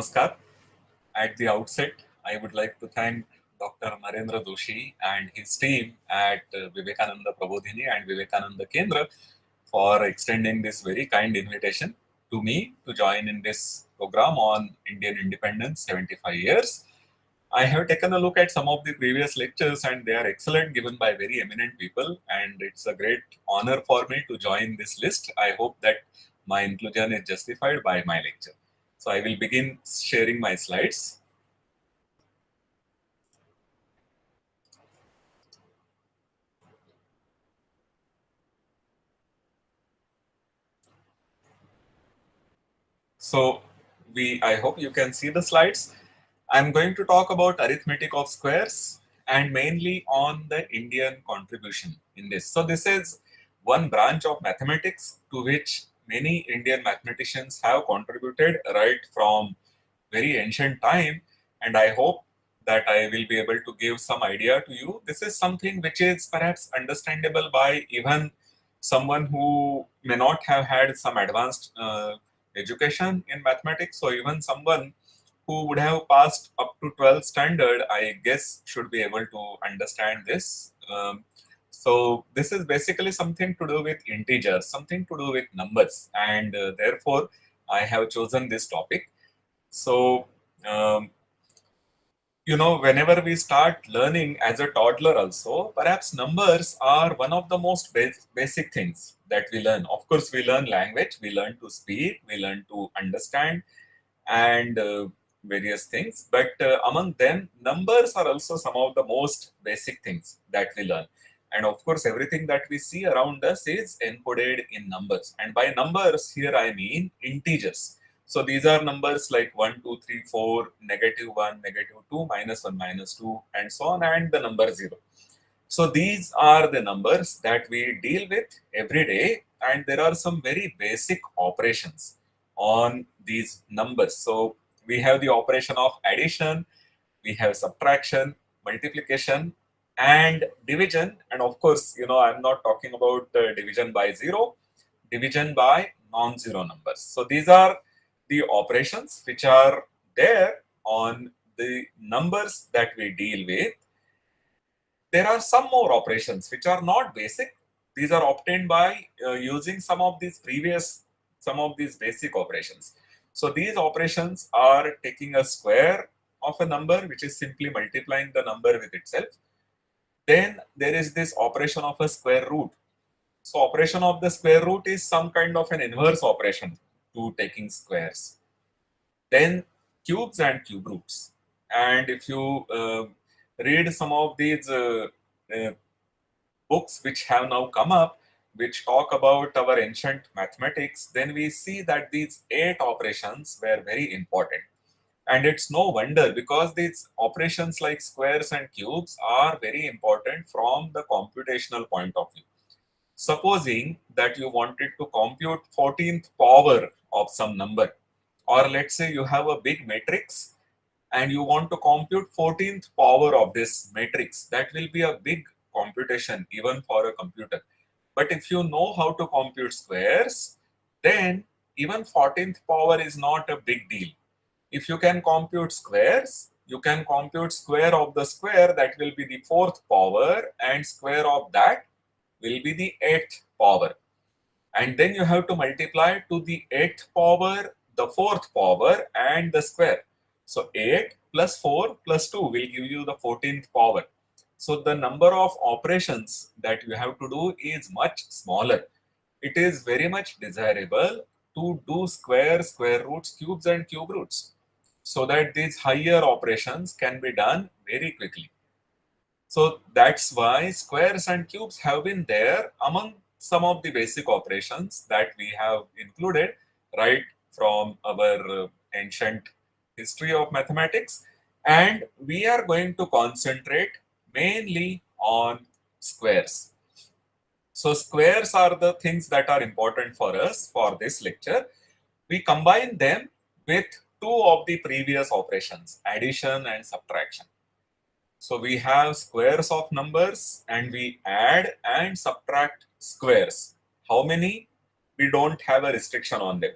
Namaskar. At the outset, I would like to thank Dr. Narendra Doshi and his team at Vivekananda Prabodhini and Vivekananda Kendra for extending this very kind invitation to me to join in this program on Indian independence 75 years. I have taken a look at some of the previous lectures and they are excellent, given by very eminent people, and it's a great honor for me to join this list. I hope that my inclusion is justified by my lecture. So I will begin sharing my slides. So I hope you can see the slides. I'm going to talk about arithmetic of squares and mainly on the Indian contribution in this. So this is one branch of mathematics to which many Indian mathematicians have contributed right from very ancient time, and I hope that I will be able to give some idea to you. This is something which is perhaps understandable by even someone who may not have had some advanced education in mathematics. So even someone who would have passed up to 12th standard, I guess, should be able to understand this. So this is basically something to do with integers, something to do with numbers, and therefore I have chosen this topic. So, whenever we start learning as a toddler also, perhaps numbers are one of the most basic things that we learn. Of course, we learn language, we learn to speak, we learn to understand, and various things. But among them, numbers are also some of the most basic things that we learn. And of course, everything that we see around us is encoded in numbers. And by numbers, here I mean integers. So these are numbers like 1, 2, 3, 4, -1, -2, -1, -2, and so on, and the number 0. So these are the numbers that we deal with every day, and there are some very basic operations on these numbers. So we have the operation of addition, we have subtraction, multiplication, and division. And of course, I'm not talking about division by 0, division by non-zero numbers. So these are the operations which are there on the numbers that we deal with. There are some more operations which are not basic. These are obtained by using some of these basic operations. So these operations are taking a square of a number, which is simply multiplying the number with itself. Then there is this operation of a square root. So operation of the square root is some kind of an inverse operation to taking squares. Then cubes and cube roots. And if you read some of these books which have now come up, which talk about our ancient mathematics, then we see that these 8 operations were very important. And it's no wonder, because these operations like squares and cubes are very important from the computational point of view. Supposing that you wanted to compute 14th power of some number, or let's say you have a big matrix and you want to compute 14th power of this matrix, that will be a big computation even for a computer. But if you know how to compute squares, then even 14th power is not a big deal. If you can compute squares, you can compute square of the square, that will be the 4th power, and square of that will be the 8th power. And then you have to multiply to the 8th power, the 4th power, and the square. So 8 plus 4 plus 2 will give you the 14th power. So the number of operations that you have to do is much smaller. It is very much desirable to do square, square roots, cubes, and cube roots, so that these higher operations can be done very quickly. So that's why squares and cubes have been there among some of the basic operations that we have included right from our ancient history of mathematics. And we are going to concentrate mainly on squares. So squares are the things that are important for us for this lecture. We combine them with 2 of the previous operations, addition and subtraction. So we have squares of numbers and we add and subtract squares. How many? We don't have a restriction on them.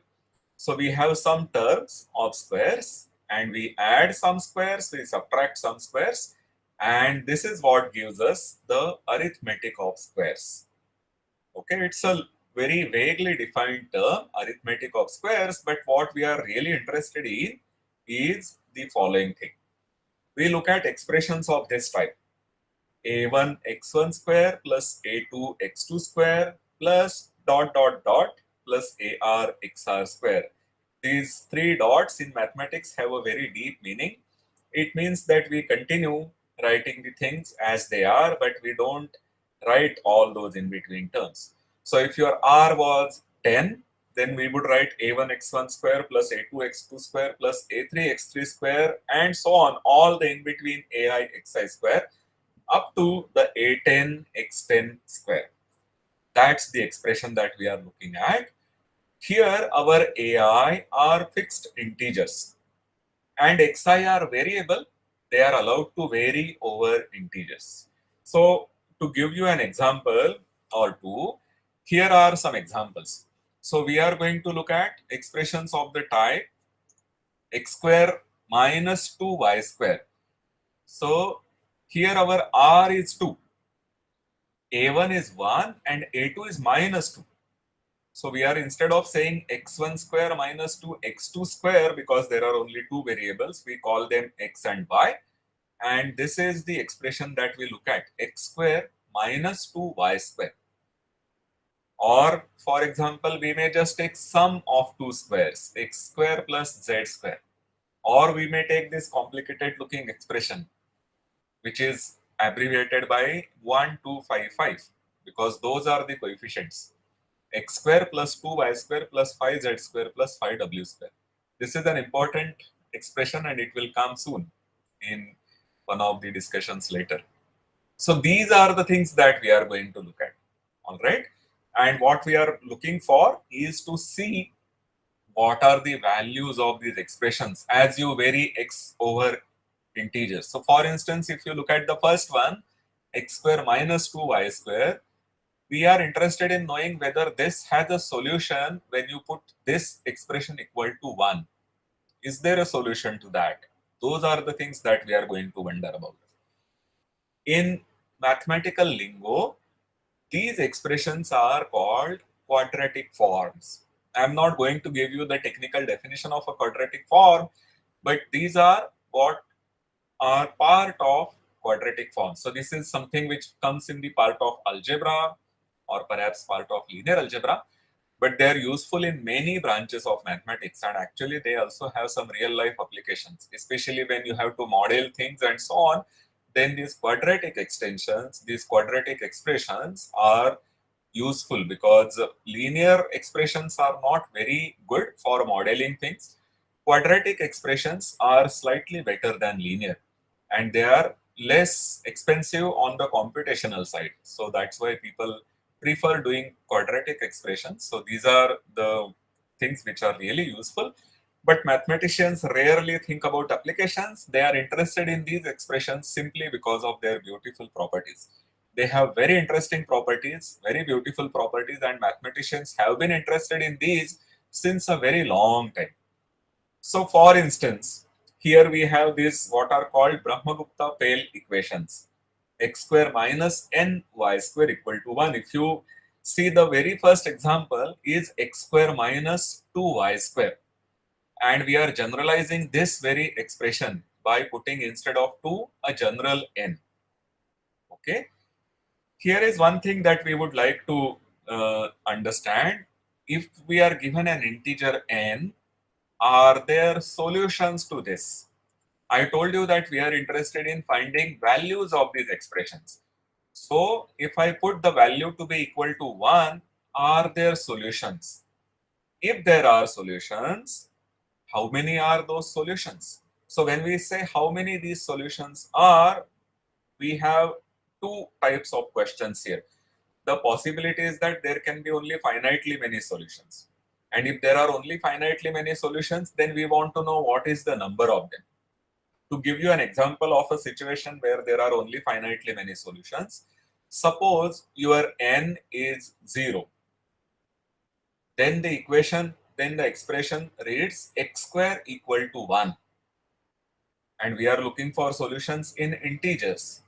So we have some terms of squares and we add some squares, we subtract some squares, and this is what gives us the arithmetic of squares. Okay, it's a very vaguely defined term, arithmetic of squares, but what we are really interested in is the following thing. We look at expressions of this type: a1 x1 square plus a2 x2 square plus dot dot dot plus ar xr square. These three dots in mathematics have a very deep meaning. It means that we continue writing the things as they are, but we don't write all those in between terms. So if your r was 10, then we would write a1 x1 square plus a2 x2 square plus a3 x3 square and so on, all the in between ai xi square up to the a10 x10 square. That's the expression that we are looking at. Here our ai are fixed integers and xi are variable. They are allowed to vary over integers. So to give you an example or two, here are some examples. So we are going to look at expressions of the type x square minus 2y square. So here our r is 2, a1 is 1 and a2 is minus 2. So we are, instead of saying x1 square minus 2 x2 square, because there are only two variables, we call them x and y. And this is the expression that we look at, x square minus 2y square. Or for example, we may just take sum of two squares, x square plus z square. Or we may take this complicated looking expression, which is abbreviated by 1255, because those are the coefficients: x square plus 2y square plus 5z square plus 5w square. This is an important expression and it will come soon in one of the discussions later. So these are the things that we are going to look at. All right. And what we are looking for is to see what are the values of these expressions as you vary x over integers. So for instance, if you look at the first one, x square minus 2y square, we are interested in knowing whether this has a solution when you put this expression equal to 1. Is there a solution to that? Those are the things that we are going to wonder about. In mathematical lingo, these expressions are called quadratic forms. I'm not going to give you the technical definition of a quadratic form, but these are what are part of quadratic forms. So this is something which comes in the part of algebra or perhaps part of linear algebra, but they are useful in many branches of mathematics, and actually they also have some real life applications, especially when you have to model things and so on. Then these quadratic extensions, these quadratic expressions are useful because linear expressions are not very good for modeling things. Quadratic expressions are slightly better than linear, and they are less expensive on the computational side. So that's why people prefer doing quadratic expressions. So these are the things which are really useful. But mathematicians rarely think about applications. They are interested in these expressions simply because of their beautiful properties. They have very interesting properties, very beautiful properties, and mathematicians have been interested in these since a very long time. So for instance, here we have this what are called Brahma-Gupta Pale equations. X square minus n y square equal to 1. If you see, the very first example is x square minus 2y square. And we are generalizing this very expression by putting instead of 2 a general n. Okay. Here is one thing that we would like to understand. If we are given an integer n, are there solutions to this? I told you that we are interested in finding values of these expressions. So if I put the value to be equal to 1, are there solutions? If there are solutions, how many are those solutions? So when we say how many these solutions are, we have two types of questions here. The possibility is that there can be only finitely many solutions. And if there are only finitely many solutions, then we want to know what is the number of them. To give you an example of a situation where there are only finitely many solutions, suppose your n is 0. Then the expression reads x square equal to 1. and we are looking for solutions in integers.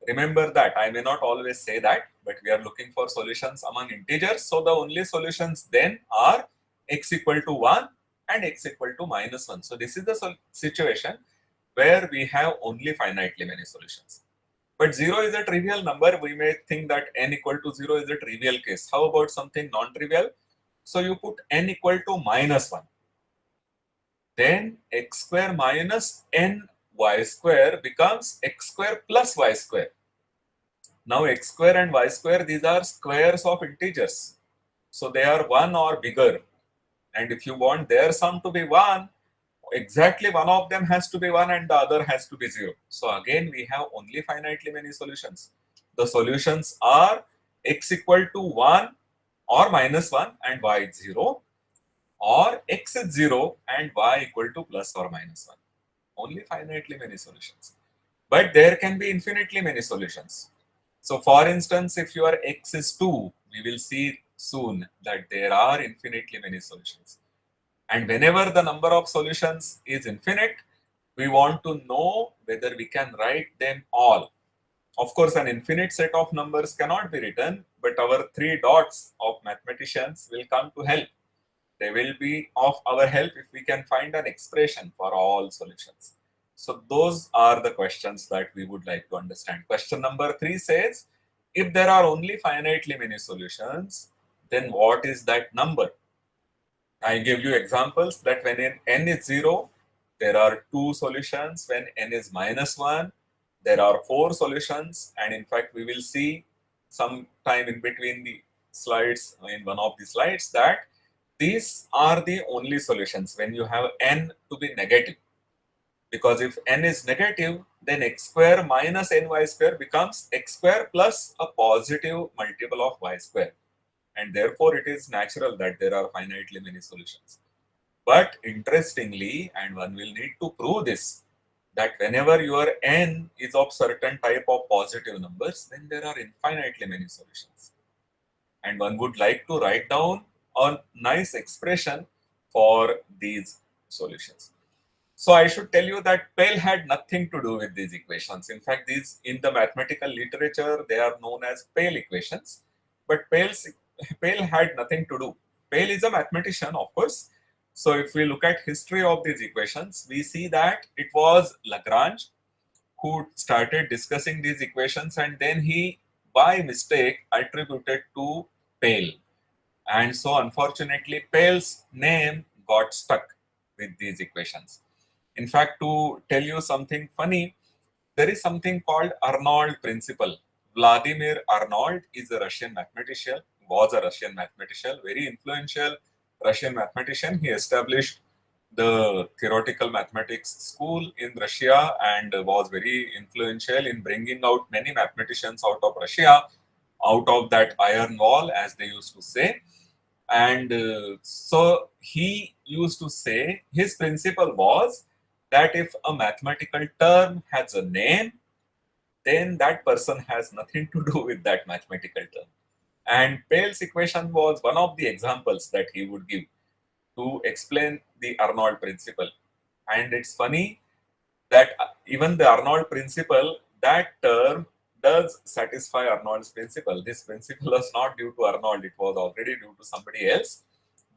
Remember that, I may not always say that, but we are looking for solutions among integers. So the only solutions then are x equal to 1 and x equal to minus 1. So this is the situation where we have only finitely many solutions. But 0 is a trivial number. We may think that n equal to 0 is a trivial case. How about something non-trivial? So you put n equal to minus 1. Then x square minus n y square becomes x square plus y square. Now x square and y square, these are squares of integers. So they are 1 or bigger. And if you want their sum to be 1, exactly one of them has to be 1 and the other has to be 0. So again, we have only finitely many solutions. The solutions are x equal to 1 or minus 1 and y is 0, or x is 0 and y equal to plus or minus 1. Only finitely many solutions. But there can be infinitely many solutions. So for instance, if your x is 2, we will see soon that there are infinitely many solutions. And whenever the number of solutions is infinite, we want to know whether we can write them all. Of course, an infinite set of numbers cannot be written, but our 3 dots of mathematicians will come to help. They will be of our help if we can find an expression for all solutions. So those are the questions that we would like to understand. Question number 3 says, if there are only finitely many solutions, then what is that number? I give you examples that when n is 0, there are 2 solutions. When n is minus 1, there are 4 solutions. And in fact, we will see sometime in between the slides, in one of the slides, that these are the only solutions when you have n to be negative. Because if n is negative, then x square minus ny square becomes x square plus a positive multiple of y square. And therefore, it is natural that there are finitely many solutions. But interestingly, and one will need to prove this, that whenever your n is of certain type of positive numbers, then there are infinitely many solutions. And one would like to write down a nice expression for these solutions. So I should tell you that Pell had nothing to do with these equations. In fact, these in the mathematical literature, they are known as Pell equations. But Pell had nothing to do. Pell is a mathematician, of course. So if we look at history of these equations, we see that it was Lagrange who started discussing these equations, and then he, by mistake, attributed to Pell. And so unfortunately, Pell's name got stuck with these equations. In fact, to tell you something funny, there is something called Arnold Principle. Vladimir Arnold is a Russian mathematician, was a Russian mathematician, very influential Russian mathematician. He established the theoretical mathematics school in Russia and was very influential in bringing out many mathematicians out of Russia, out of that iron wall, as they used to say. And so he used to say, his principle was that if a mathematical term has a name, then that person has nothing to do with that mathematical term. And Pell's equation was one of the examples that he would give to explain the Arnold principle. And it's funny that even the Arnold principle, that term does satisfy Arnold's principle. This principle was not due to Arnold, it was already due to somebody else,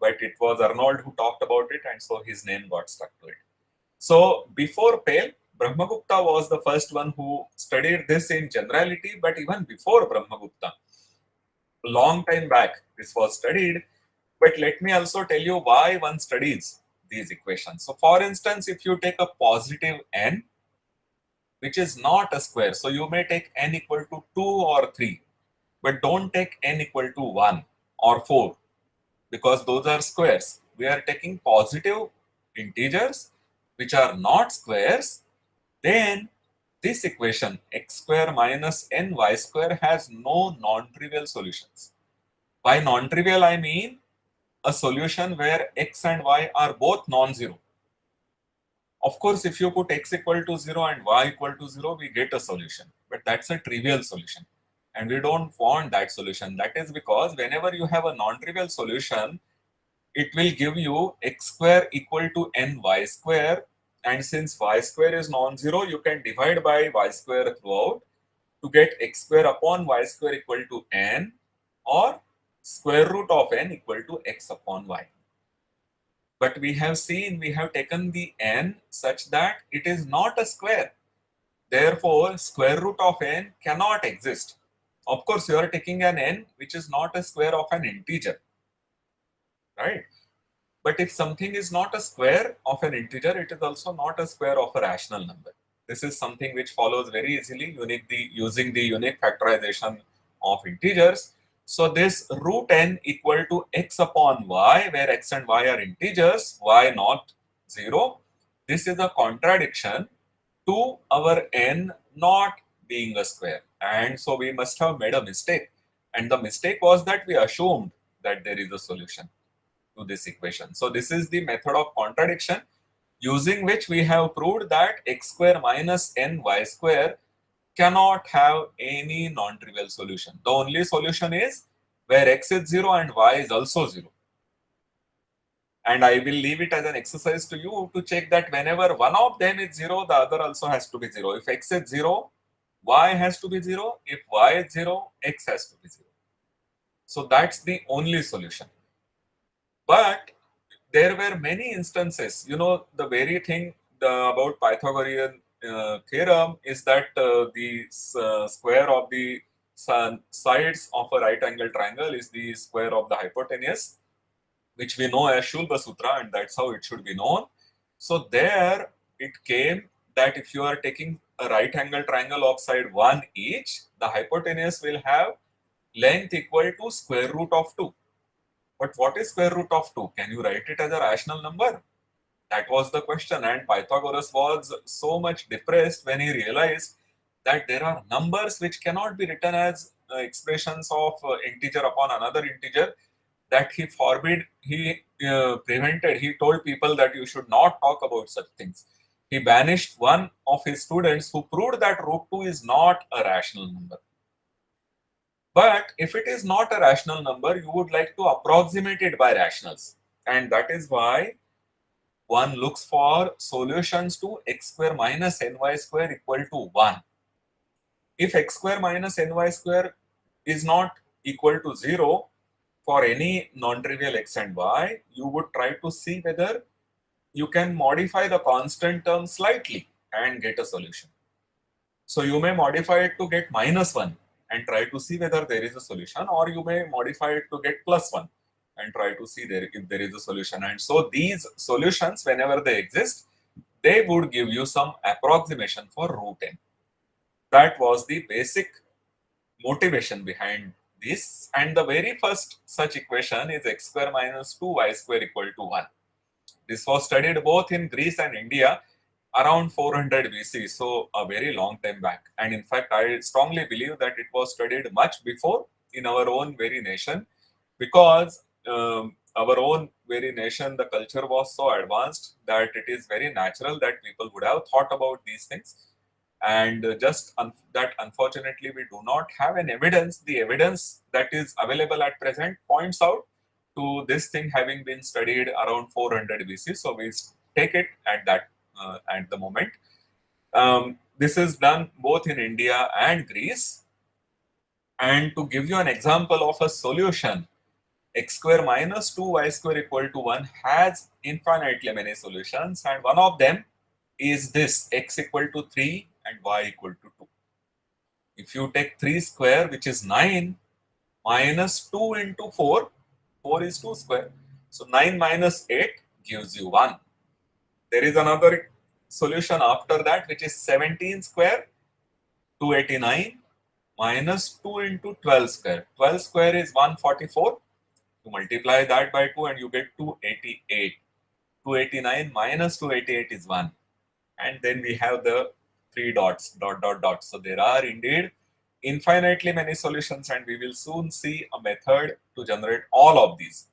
but it was Arnold who talked about it, and so his name got stuck to it. So before Pell, Brahma-Gupta was the first one who studied this in generality, but even before Brahma-Gupta, a long time back, this was studied. But let me also tell you why one studies these equations. So for instance, if you take a positive n, which is not a square, so you may take n equal to 2 or 3, but don't take n equal to 1 or 4, because those are squares. We are taking positive integers which are not squares. Then this equation x square minus ny square has no non-trivial solutions. By non-trivial, I mean a solution where x and y are both non-zero. Of course, if you put x equal to 0 and y equal to 0, we get a solution. But that's a trivial solution. And we don't want that solution. That is because whenever you have a non-trivial solution, it will give you x square equal to ny square. And since y square is non-zero, you can divide by y square throughout to get x square upon y square equal to n, or square root of n equal to x upon y. But we have taken the n such that it is not a square. Therefore, square root of n cannot exist. Of course, you are taking an n which is not a square of an integer, right? But if something is not a square of an integer, it is also not a square of a rational number. This is something which follows very easily using the unique factorization of integers. So this root n equal to x upon y, where x and y are integers, y not 0. This is a contradiction to our n not being a square. And so we must have made a mistake. And the mistake was that we assumed that there is a solution to this equation. So this is the method of contradiction, using which we have proved that x square minus n y square cannot have any non-trivial solution. The only solution is where x is 0 and y is also 0. And I will leave it as an exercise to you to check that whenever one of them is 0, the other also has to be 0. If x is 0, y has to be 0. If y is 0, x has to be 0. So that's the only solution. But there were many instances, the very thing about Pythagorean theorem is that the square of the sides of a right angle triangle is the square of the hypotenuse, which we know as Shulba Sutra, and that's how it should be known. So there it came that if you are taking a right angle triangle of side 1 each, the hypotenuse will have length equal to square root of 2. But what is square root of 2? Can you write it as a rational number? That was the question, and Pythagoras was so much depressed when he realized that there are numbers which cannot be written as expressions of integer upon another integer, that he prevented. He told people that you should not talk about such things. He banished one of his students who proved that root 2 is not a rational number. But if it is not a rational number, you would like to approximate it by rationals. And that is why one looks for solutions to x square minus ny square equal to 1. If x square minus ny square is not equal to 0 for any non-trivial x and y, you would try to see whether you can modify the constant term slightly and get a solution. So you may modify it to get minus 1 and try to see whether there is a solution, or you may modify it to get plus 1 and try to see if there is a solution. And so these solutions, whenever they exist, they would give you some approximation for root n. That was the basic motivation behind this. And the very first such equation is x square minus 2y square equal to 1. This was studied both in Greece and India around 400 BC, so a very long time back. And in fact, I strongly believe that it was studied much before in our own very nation, because our own very nation, the culture was so advanced that it is very natural that people would have thought about these things. And that unfortunately we do not have an evidence. The evidence that is available at present points out to this thing having been studied around 400 BC. So we take it at that at the moment. This is done both in India and Greece. And to give you an example of a solution, x square minus 2y square equal to 1 has infinitely many solutions, and one of them is this: x equal to 3 and y equal to 2. If you take 3 square, which is 9, minus 2 into 4, 4 is 2 square. So 9 minus 8 gives you 1. There is another solution after that, which is 17 square, 289, minus 2 into 12 square. 12 square is 144. You multiply that by 2 and you get 288. 289 minus 288 is 1. And then we have the 3 dots, dot, dot, dot. So there are indeed infinitely many solutions, and we will soon see a method to generate all of these.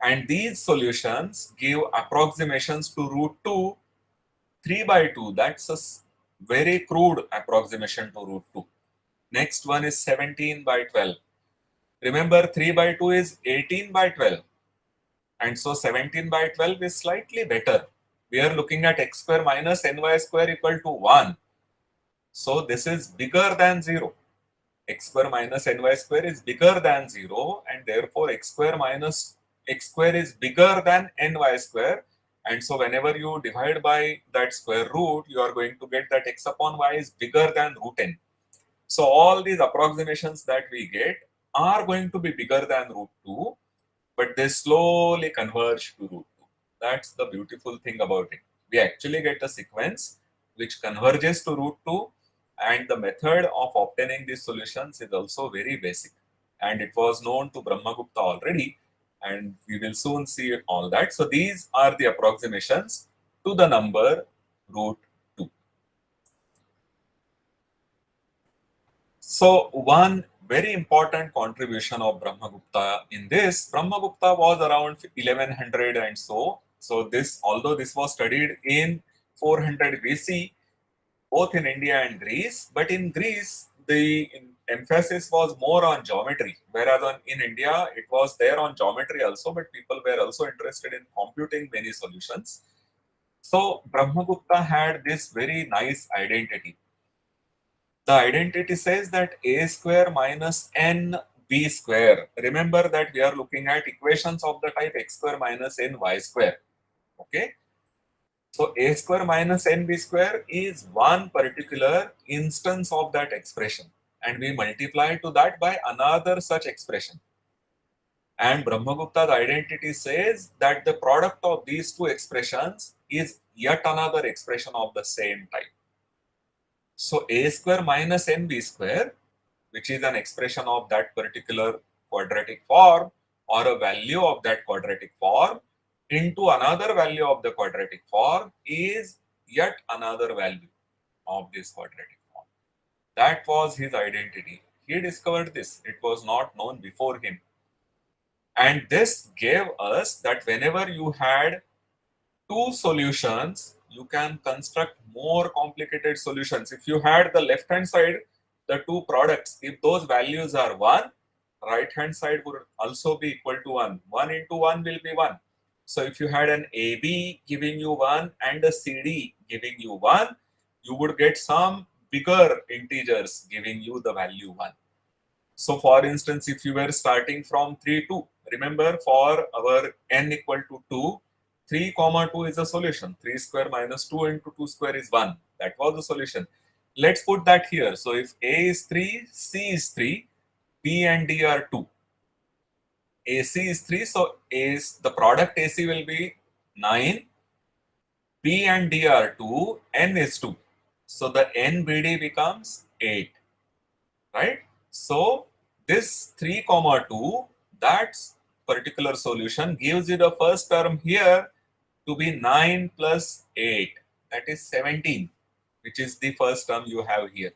And these solutions give approximations to root 2, 3 by 2. That's a very crude approximation to root 2. Next one is 17 by 12. Remember, 3 by 2 is 18 by 12. And so 17 by 12 is slightly better. We are looking at x square minus ny square equal to 1. So this is bigger than 0. X square minus ny square is bigger than 0, and therefore x square minus x square is bigger than ny square. And so whenever you divide by that square root, you are going to get that x upon y is bigger than root n. So all these approximations that we get are going to be bigger than root 2, but they slowly converge to root 2. That's the beautiful thing about it. We actually get a sequence which converges to root 2, and the method of obtaining these solutions is also very basic. And it was known to Brahma-Gupta already, and we will soon see all that. So these are the approximations to the number root 2. So one very important contribution of Brahma-Gupta in this, Brahma-Gupta was around 1100 and so. So this, although this was studied in 400 BC, both in India and Greece, but in Greece, the emphasis was more on geometry, whereas in India, it was there on geometry also, but people were also interested in computing many solutions. So Brahma-Gupta had this very nice identity. The identity says that a square minus n b square. Remember that we are looking at equations of the type x square minus n y square. Okay. So a square minus n b square is one particular instance of that expression, and we multiply to that by another such expression. And Brahma-Gupta's identity says that the product of these two expressions is yet another expression of the same type. So a square minus nb square, which is an expression of that particular quadratic form or a value of that quadratic form, into another value of the quadratic form is yet another value of this quadratic form. That was his identity. He discovered this. It was not known before him. And this gave us that whenever you had two solutions, you can construct more complicated solutions. If you had the left hand side, the two products, if those values are 1, right hand side would also be equal to 1. 1 into 1 will be 1. So if you had an AB giving you 1 and a CD giving you 1, you would get some bigger integers giving you the value 1. So for instance, if you were starting from 3, 2, remember for our n equal to 2, 3 comma 2 is a solution. 3 square minus 2 into 2 square is 1. That was the solution. Let's put that here. So if A is 3, C is 3, B and D are 2. AC is 3, so the product AC will be 9. B and D are 2, N is 2. So the NBD becomes 8. Right? So this 3 comma 2, that particular solution gives you the first term here to be 9 plus 8, that is 17, which is the first term you have here.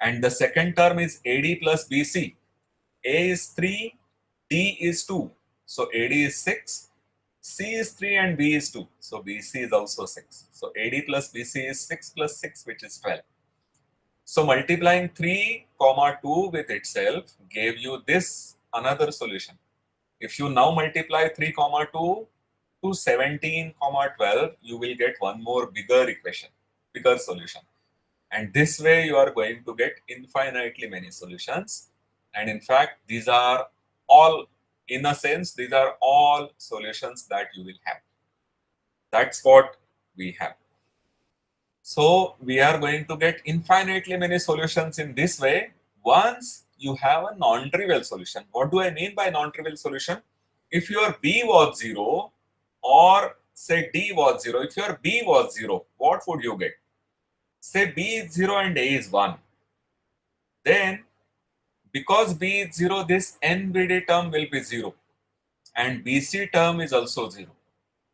And the second term is AD plus BC. A is 3, D is 2. So AD is 6, C is 3 and B is 2. So BC is also 6. So AD plus BC is 6 plus 6, which is 12. So multiplying 3 comma 2 with itself gave you this another solution. If you now multiply 3 comma 2 to 17 comma 12, you will get one more bigger equation, bigger solution. And this way you are going to get infinitely many solutions. And in fact, these are all, in a sense, these are all solutions that you will have. That's what we have. So we are going to get infinitely many solutions in this way once you have a non-trivial solution. What do I mean by non-trivial solution? If your B was 0 or say D was 0, if your B was 0, what would you get? Say B is 0 and A is 1. Then because B is 0, this NBD term will be 0 and BC term is also 0.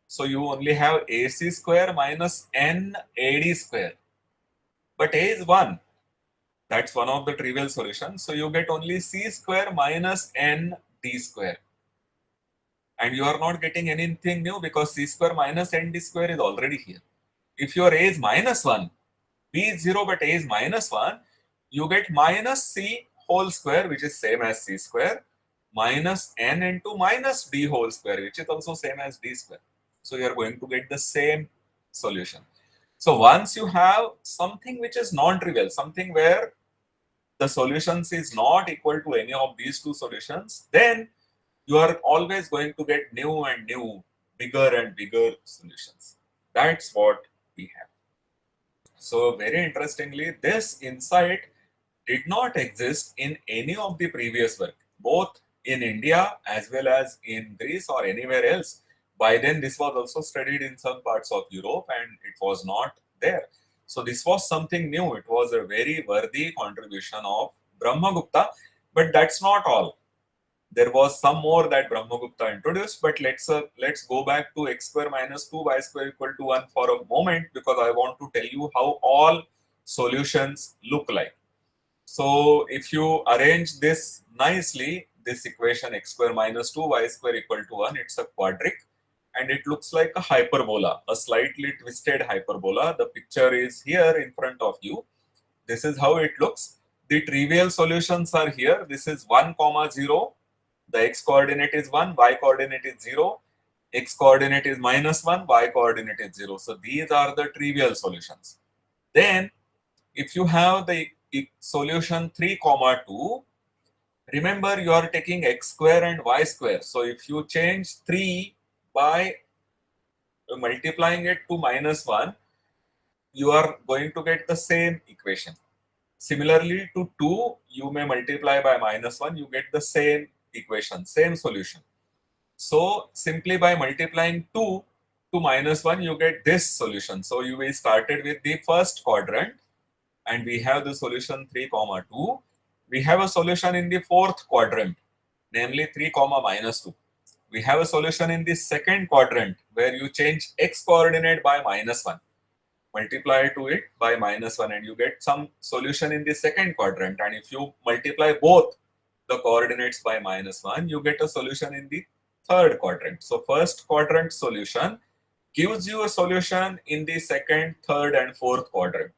So you only have AC square minus NAD square. But A is 1. That's one of the trivial solutions. So you get only C square minus ND square. And you are not getting anything new because C square minus ND square is already here. If your A is minus 1, B is 0 but A is minus 1, you get minus C whole square, which is same as C square, minus N into minus D whole square, which is also same as D square. So you are going to get the same solution. So once you have something which is non-trivial, something where the solutions is not equal to any of these two solutions, then you are always going to get new and new, bigger and bigger solutions. That's what we have. So very interestingly, this insight did not exist in any of the previous work, both in India as well as in Greece or anywhere else. By then, this was also studied in some parts of Europe and it was not there. So this was something new. It was a very worthy contribution of Brahma-Gupta, but that's not all. There was some more that Brahma-Gupta introduced, but let's go back to x square minus 2 y square equal to 1 for a moment, because I want to tell you how all solutions look like. So if you arrange this nicely, this equation x square minus 2 y square equal to 1, it's a quadratic and it looks like a hyperbola, a slightly twisted hyperbola. The picture is here in front of you. This is how it looks. The trivial solutions are here. This is 1, 0. The x coordinate is 1, y coordinate is 0, x coordinate is minus 1, y coordinate is 0. So these are the trivial solutions. Then if you have the solution 3, 2, remember you are taking x square and y square. So if you change 3 by multiplying it to minus 1, you are going to get the same equation. Similarly to 2, you may multiply by minus 1, you get the same equation, same solution. So simply by multiplying 2 to minus 1, you get this solution. So we started with the first quadrant and we have the solution 3, 2. We have a solution in the fourth quadrant, namely 3, minus 2. We have a solution in the second quadrant where you change x coordinate by minus 1. Multiply to it by minus 1 and you get some solution in the second quadrant. And if you multiply both the coordinates by minus 1, you get a solution in the third quadrant. So first quadrant solution gives you a solution in the second, third and fourth quadrant.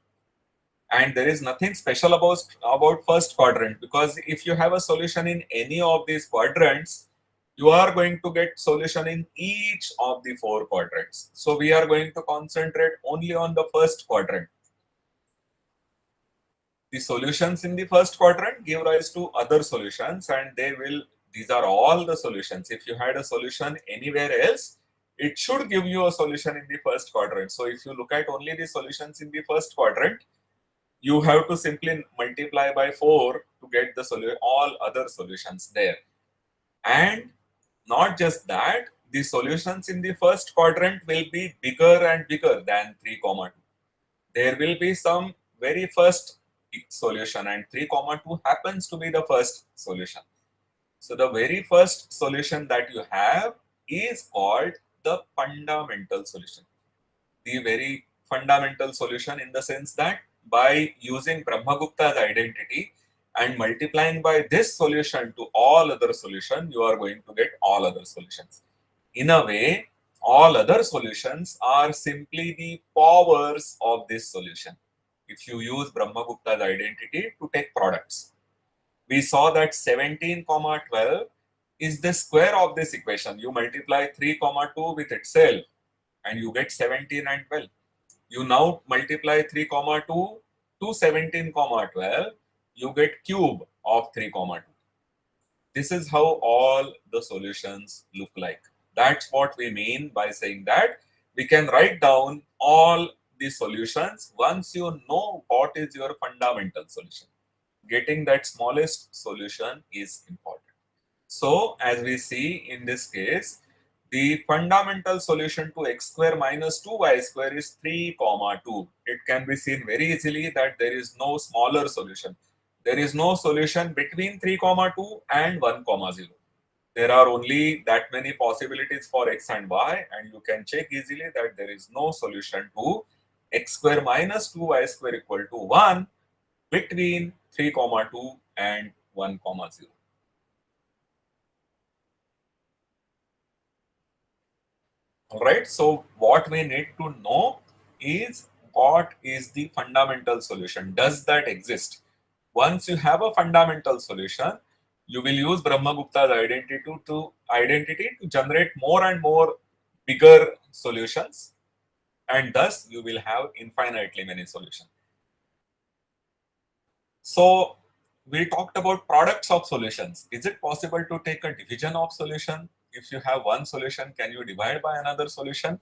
And there is nothing special about first quadrant, because if you have a solution in any of these quadrants, you are going to get solution in each of the 4 quadrants. So we are going to concentrate only on the first quadrant. The solutions in the first quadrant give rise to other solutions, and these are all the solutions. If you had a solution anywhere else, it should give you a solution in the first quadrant. So if you look at only the solutions in the first quadrant, you have to simply multiply by 4 to get the all other solutions there. And not just that, the solutions in the first quadrant will be bigger and bigger than 3, 2. There will be some very first solution, and 3, 2 happens to be the first solution. So the very first solution that you have is called the fundamental solution. The very fundamental solution, in the sense that by using Brahma-Gupta's identity and multiplying by this solution to all other solutions, you are going to get all other solutions. In a way, all other solutions are simply the powers of this solution. If you use Brahma-Gupta's identity to take products, we saw that 17, 12 is the square of this equation. You multiply 3, 2 with itself and you get 17 and 12. You now multiply 3, 2 to 17, 12, you get cube of 3, 2. This is how all the solutions look like. That's what we mean by saying that we can write down all the solutions once you know what is your fundamental solution. Getting that smallest solution is important. So as we see in this case, the fundamental solution to x square minus 2y square is 3, 2. It can be seen very easily that there is no smaller solution. There is no solution between 3, 2 and 1, 0. There are only that many possibilities for x and y, and you can check easily that there is no solution to x square minus 2y square equal to 1 between 3, 2 and 1, 0. Alright, so what we need to know is what is the fundamental solution? Does that exist? Once you have a fundamental solution, you will use Brahma-Gupta's identity to generate more and more bigger solutions, and thus you will have infinitely many solutions. So we talked about products of solutions. Is it possible to take a division of solution? If you have one solution, can you divide by another solution?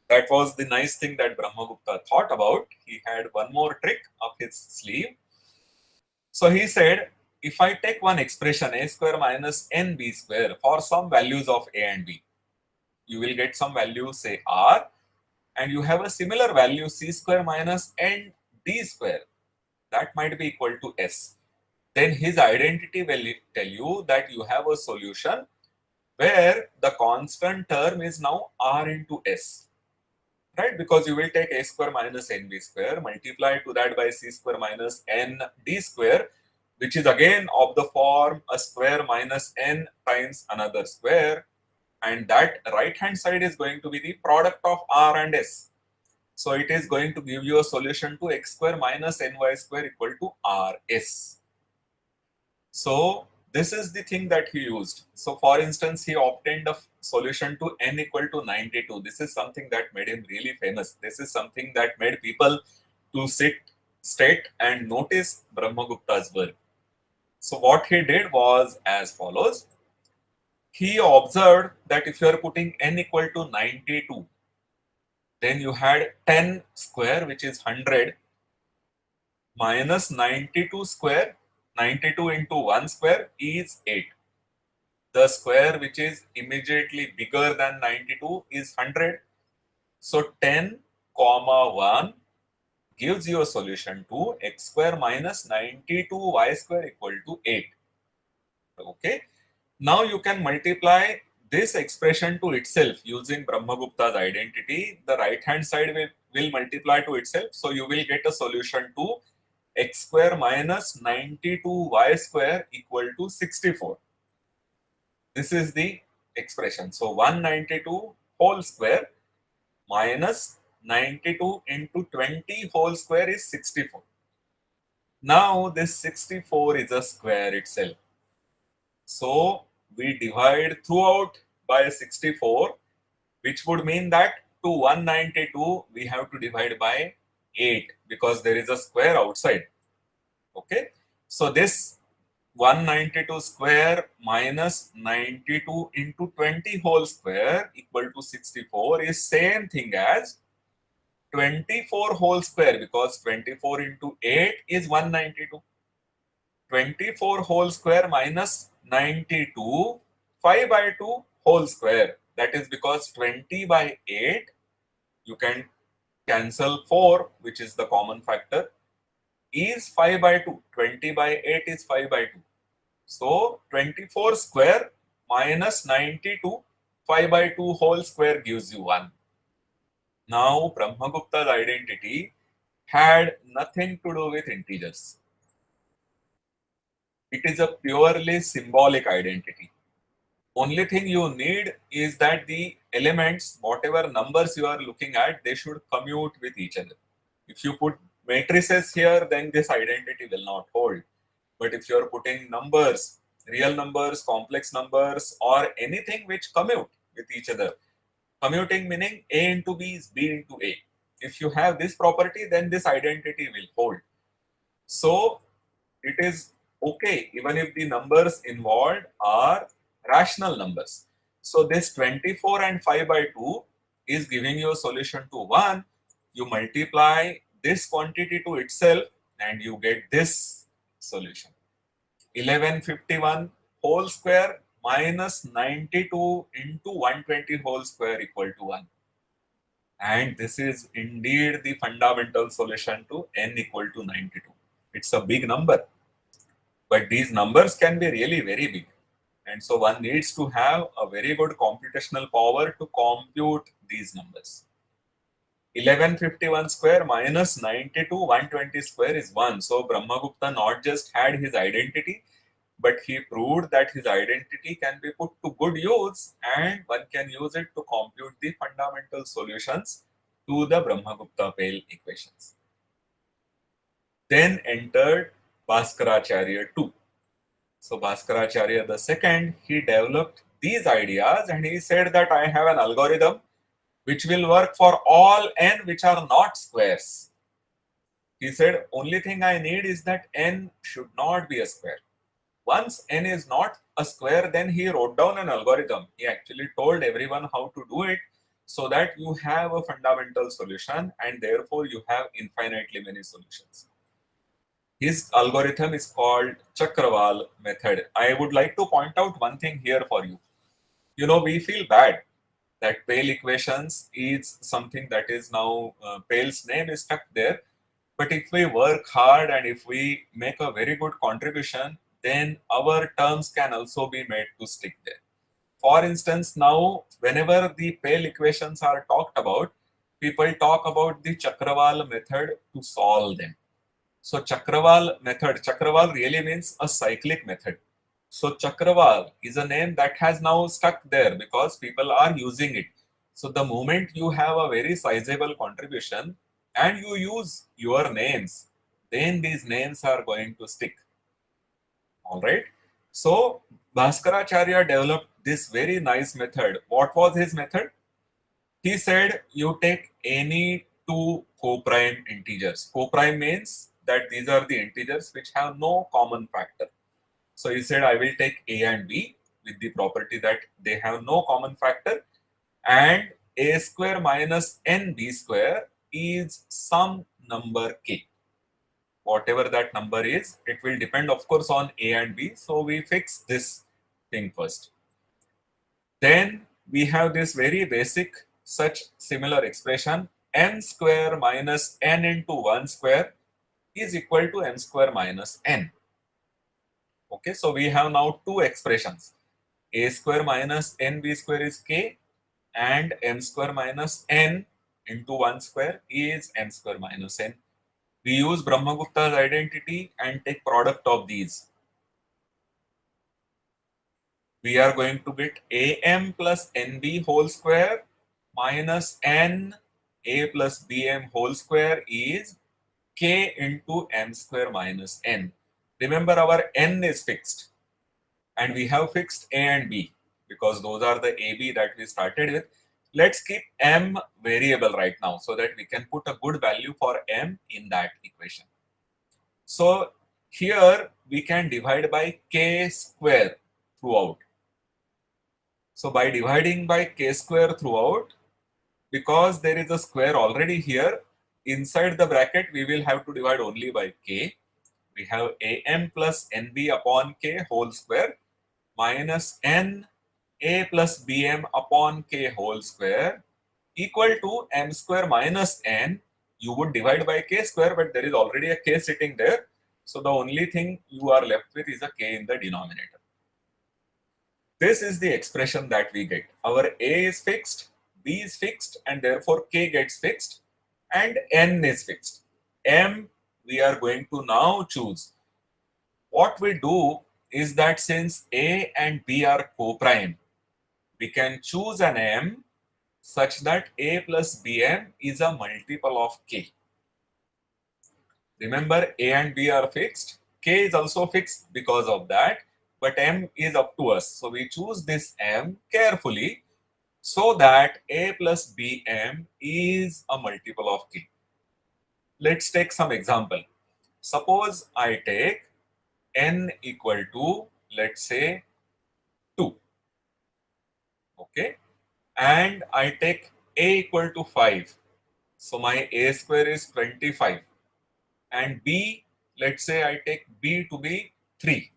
That was the nice thing that Brahma-Gupta thought about. He had one more trick up his sleeve. So he said, if I take one expression a square minus nb square for some values of a and b, you will get some value, say r, and you have a similar value c square minus n d square. That might be equal to s. Then his identity will tell you that you have a solution where the constant term is now r into s, right? Because you will take a square minus nb square, multiply to that by c square minus n d square, which is again of the form a square minus n times another square, and that right hand side is going to be the product of r and s. So it is going to give you a solution to x square minus ny square equal to rs. So this is the thing that he used. So for instance, he obtained a solution to n equal to 92. This is something that made him really famous. This is something that made people to state and notice Brahma-Gupta's work. So what he did was as follows. He observed that if you are putting n equal to 92, then you had 10 square, which is 100, minus 92 square. 92 into 1 square is 8. The square which is immediately bigger than 92 is 100. So 10 comma 1 gives you a solution to x square minus 92 y square equal to 8. Okay. Now you can multiply this expression to itself using Brahma-Gupta's identity. The right hand side will multiply to itself. So you will get a solution to x square minus 92 y square equal to 64. This is the expression. So 192 whole square minus 92 into 20 whole square is 64. Now this 64 is a square itself. So we divide throughout by 64, which would mean that to 192 we have to divide by 8 because there is a square outside. Okay. So this 192 square minus 92 into 20 whole square equal to 64 is same thing as 24 whole square, because 24 into 8 is 192. 24 whole square minus 92, 5 by 2 whole square. That is because 20 by 8, you can cancel 4, which is the common factor, is 5 by 2. 20 by 8 is 5 by 2. So 24 square minus 92, 5 by 2 whole square gives you 1. Now Brahma-Gupta's identity had nothing to do with integers. It is a purely symbolic identity. Only thing you need is that the elements, whatever numbers you are looking at, they should commute with each other. If you put matrices here, then this identity will not hold. But if you are putting numbers, real numbers, complex numbers, or anything which commute with each other, commuting meaning A into B is B into A. If you have this property, then this identity will hold. So it is okay even if the numbers involved are rational numbers. So this 24 and 5 by 2 is giving you a solution to 1. You multiply this quantity to itself and you get this solution. 1151 whole square minus 92 into 120 whole square equal to 1. And this is indeed the fundamental solution to n equal to 92. It's a big number, but these numbers can be really very big. And so one needs to have a very good computational power to compute these numbers. 1151 square minus 92 120 square is 1. So Brahma-Gupta not just had his identity, but he proved that his identity can be put to good use and one can use it to compute the fundamental solutions to the Brahma-Gupta-Pale equations. Then entered Bhaskaracharya II. So Bhaskaracharya II, he developed these ideas and he said that I have an algorithm which will work for all n which are not squares. He said, only thing I need is that n should not be a square. Once n is not a square, then he wrote down an algorithm. He actually told everyone how to do it so that you have a fundamental solution and therefore you have infinitely many solutions. His algorithm is called Chakraval Method. I would like to point out one thing here for you. You know, we feel bad that Pale equations is something that is now, Pale's name is stuck there. But if we work hard and if we make a very good contribution, then our terms can also be made to stick there. For instance, now whenever the Pale equations are talked about, people talk about the Chakraval method to solve them. So Chakraval method, Chakraval really means a cyclic method. So Chakraval is a name that has now stuck there because people are using it. So the moment you have a very sizable contribution and you use your names, then these names are going to stick. All right. So Bhaskaracharya developed this very nice method. What was his method? He said you take any two co-prime integers. Co-prime means that these are the integers which have no common factor. So he said I will take a and b with the property that they have no common factor, and a square minus nb square is some number k. Whatever that number is, it will depend of course on a and b. So we fix this thing first. Then we have this very basic such similar expression, m square minus n into 1 square is equal to m square minus n. Okay, so we have now two expressions. A square minus nb square is k and m square minus n into 1 square is m square minus n. We use Brahma-Gupta's identity and take product of these. We are going to get am plus nb whole square minus n a plus bm whole square is k into m square minus n. Remember, our n is fixed and we have fixed a and b because those are the ab that we started with. Let's keep m variable right now so that we can put a good value for m in that equation. So here we can divide by k square throughout. So by dividing by k square throughout, because there is a square already here, inside the bracket we will have to divide only by k. We have am plus nb upon k whole square minus n a plus bm upon k whole square equal to m square minus n. You would divide by k square, but there is already a k sitting there. So the only thing you are left with is a k in the denominator. This is the expression that we get. Our a is fixed, b is fixed, and therefore k gets fixed, and n is fixed. M we are going to now choose. What we do is that since a and b are co-prime, we can choose an m such that a plus bm is a multiple of k. Remember, a and b are fixed. K is also fixed because of that, but m is up to us. So we choose this m carefully so that a plus bm is a multiple of k. Let's take some example. Suppose I take n equal to, let's say, 2. Okay. And I take a equal to 5. So my a square is 25. And b, let's say I take b to be 3.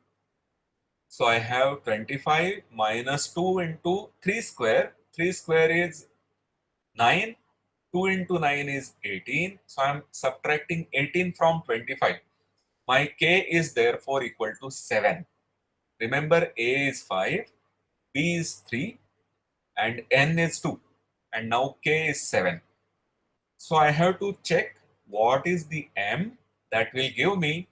So I have 25 minus 2 into 3 square. 3 square is 9. 2 into 9 is 18. So I'm subtracting 18 from 25. My k is therefore equal to 7. Remember, a is 5, b is 3, and n is 2. And now k is 7. So I have to check what is the m that will give me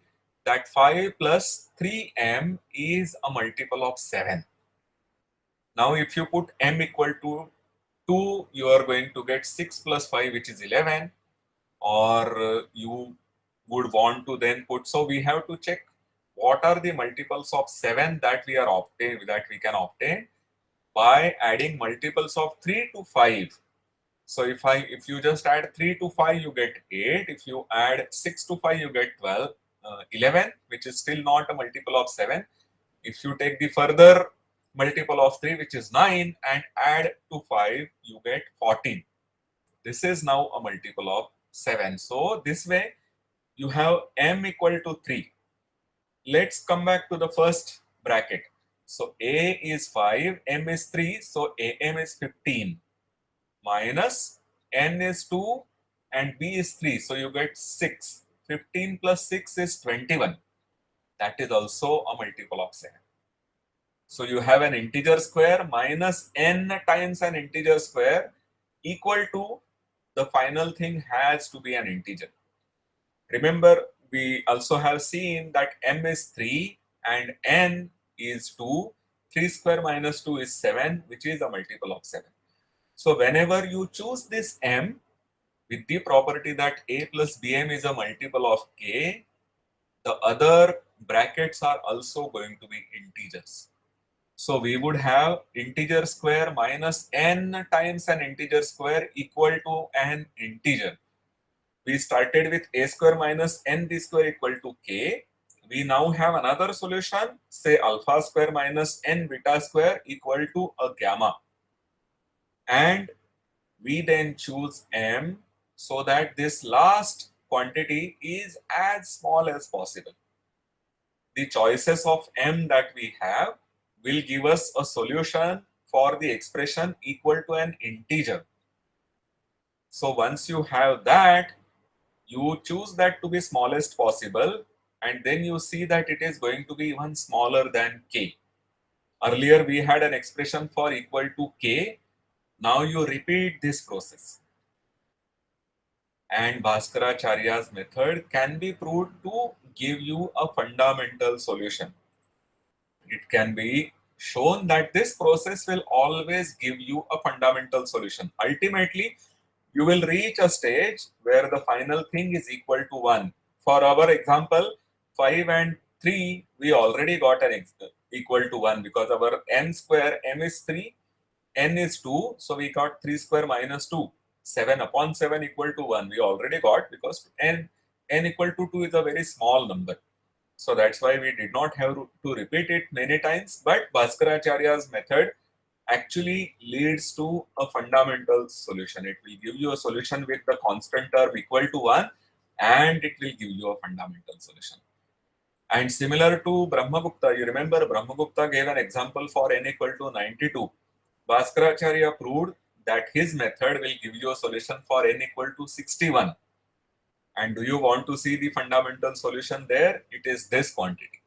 that 5 plus 3m is a multiple of 7. Now if you put m equal to 2, you are going to get 6 plus 5, which is 11, or you would want to then put, so we have to check what are the multiples of 7 that we can obtain by adding multiples of 3 to 5. So if you just add 3 to 5, you get 8. If you add 6 to 5, you get 12, 11, which is still not a multiple of 7. If you take the further multiple of 3, which is 9, and add to 5, you get 14. This is now a multiple of 7. So this way, you have m equal to 3. Let's come back to the first bracket. So a is 5, m is 3, so am is 15. Minus n is 2 and b is 3, so you get 6. 15 plus 6 is 21. That is also a multiple of 7. So you have an integer square minus n times an integer square equal to the final thing has to be an integer. Remember, we also have seen that m is 3 and n is 2. 3 square minus 2 is 7, which is a multiple of 7. So whenever you choose this m with the property that a plus bm is a multiple of k, the other brackets are also going to be integers. So we would have integer square minus n times an integer square equal to an integer. We started with a square minus n b square equal to k. We now have another solution, say alpha square minus n beta square equal to a gamma. And we then choose m so that this last quantity is as small as possible. The choices of m that we have will give us a solution for the expression equal to an integer. So once you have that, you choose that to be smallest possible, and then you see that it is going to be even smaller than k. Earlier we had an expression for equal to k. Now you repeat this process. And Bhaskaracharya's method can be proved to give you a fundamental solution. It can be shown that this process will always give you a fundamental solution. Ultimately, you will reach a stage where the final thing is equal to 1. For our example, 5 and 3, we already got an equal to 1 because our n square, m is 3, n is 2, so we got 3 square minus 2. 7 upon 7 equal to 1 we already got because n equal to 2 is a very small number. So that's why we did not have to repeat it many times. But Bhaskaracharya's method actually leads to a fundamental solution. It will give you a solution with the constant term equal to 1 and it will give you a fundamental solution. And similar to Brahma-Gupta, you remember Brahma-Gupta gave an example for n equal to 92. Bhaskaracharya proved that his method will give you a solution for n equal to 61. And do you want to see the fundamental solution there? It is this quantity.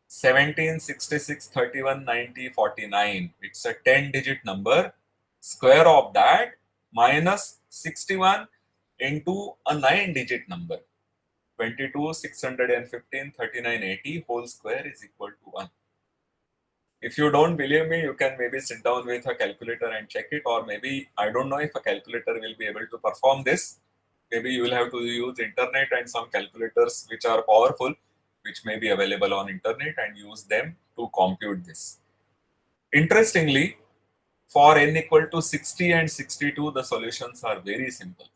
17, 66, 31, 90, 49. It's a 10-digit number. Square of that minus 61 into a 9-digit number. 22, 615, 39, 80 whole square is equal to 1. If you don't believe me, you can maybe sit down with a calculator and check it, or maybe, I don't know if a calculator will be able to perform this. Maybe you will have to use internet and some calculators which are powerful, which may be available on internet, and use them to compute this. Interestingly, for n equal to 60 and 62, the solutions are very simple.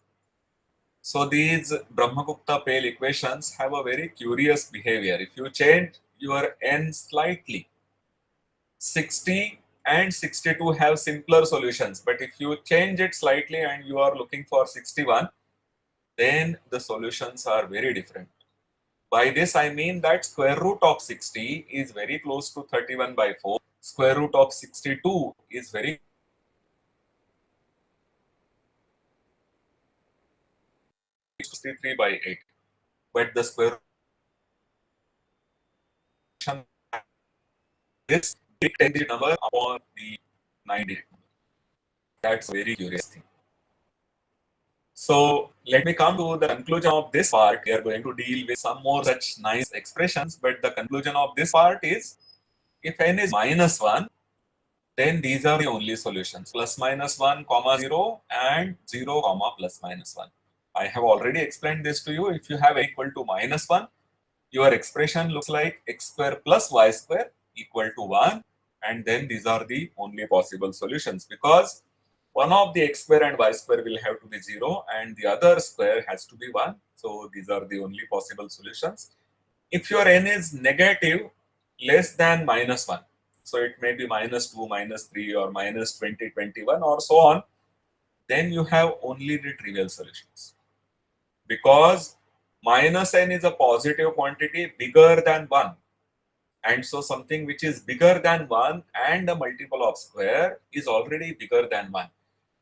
So these Brahma-Gupta Pale equations have a very curious behavior. If you change your n slightly, 60 and 62 have simpler solutions, but if you change it slightly and you are looking for 61, then the solutions are very different. By this I mean that square root of 60 is very close to 31 by 4. Square root of 62 is very 63 by 8. But the square root is big 10-digit number upon the 9-digit number. That's a very curious thing. So let me come to the conclusion of this part. We are going to deal with some more such nice expressions, but the conclusion of this part is, if n is minus 1, then these are the only solutions: plus minus 1, comma 0 and 0, comma plus minus 1. I have already explained this to you. If you have equal to minus 1, your expression looks like x square plus y square equal to 1, and then these are the only possible solutions, because one of the x square and y square will have to be 0 and the other square has to be 1. So these are the only possible solutions. If your n is negative less than minus 1, so it may be minus 2, minus 3 or minus 20, 21 or so on, then you have only the trivial solutions. Because minus n is a positive quantity bigger than 1. And so something which is bigger than 1 and a multiple of square is already bigger than 1.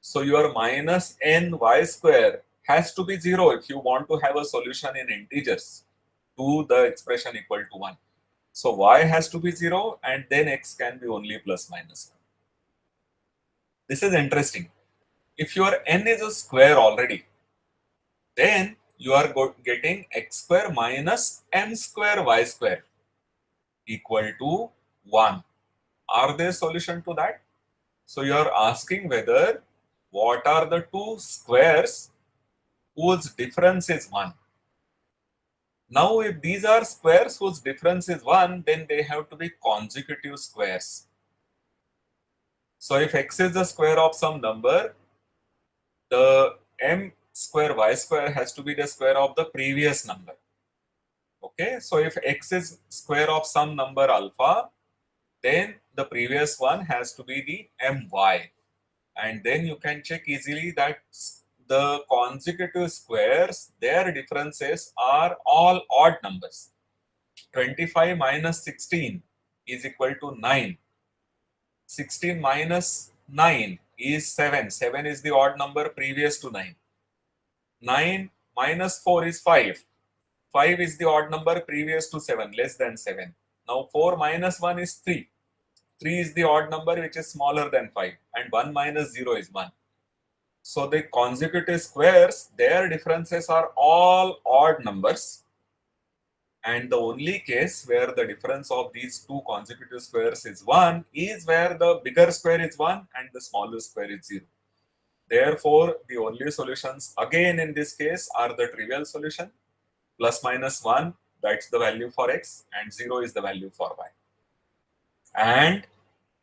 So your minus n y square has to be 0 if you want to have a solution in integers to the expression equal to 1. So y has to be 0 and then x can be only plus minus 1. This is interesting. If your n is a square already, then you are getting x square minus m square y square equal to 1. Are there solution to that? So you are asking whether what are the two squares whose difference is 1. Now if these are squares whose difference is 1, then they have to be consecutive squares. So if x is the square of some number, the m square y square has to be the square of the previous number. Okay, so if x is square of some number alpha, then the previous one has to be the my. And then you can check easily that the consecutive squares, their differences are all odd numbers. 25 minus 16 is equal to 9. 16 minus 9 is 7. 7 is the odd number previous to 9. 9 minus 4 is 5. 5 is the odd number previous to 7, less than 7. Now 4 minus 1 is 3. 3 is the odd number which is smaller than 5 and 1 minus 0 is 1. So the consecutive squares, their differences are all odd numbers, and the only case where the difference of these two consecutive squares is 1 is where the bigger square is 1 and the smaller square is 0. Therefore, the only solutions again in this case are the trivial solution. Plus minus 1, that's the value for x, and 0 is the value for y. And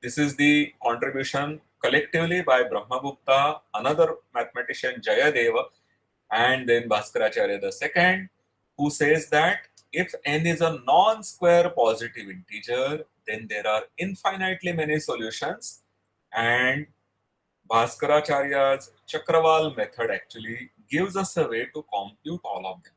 this is the contribution collectively by Brahma-Gupta, another mathematician Jayadeva, and then Bhaskaracharya II, who says that if n is a non-square positive integer, then there are infinitely many solutions, and Bhaskaracharya's Chakraval method actually gives us a way to compute all of them.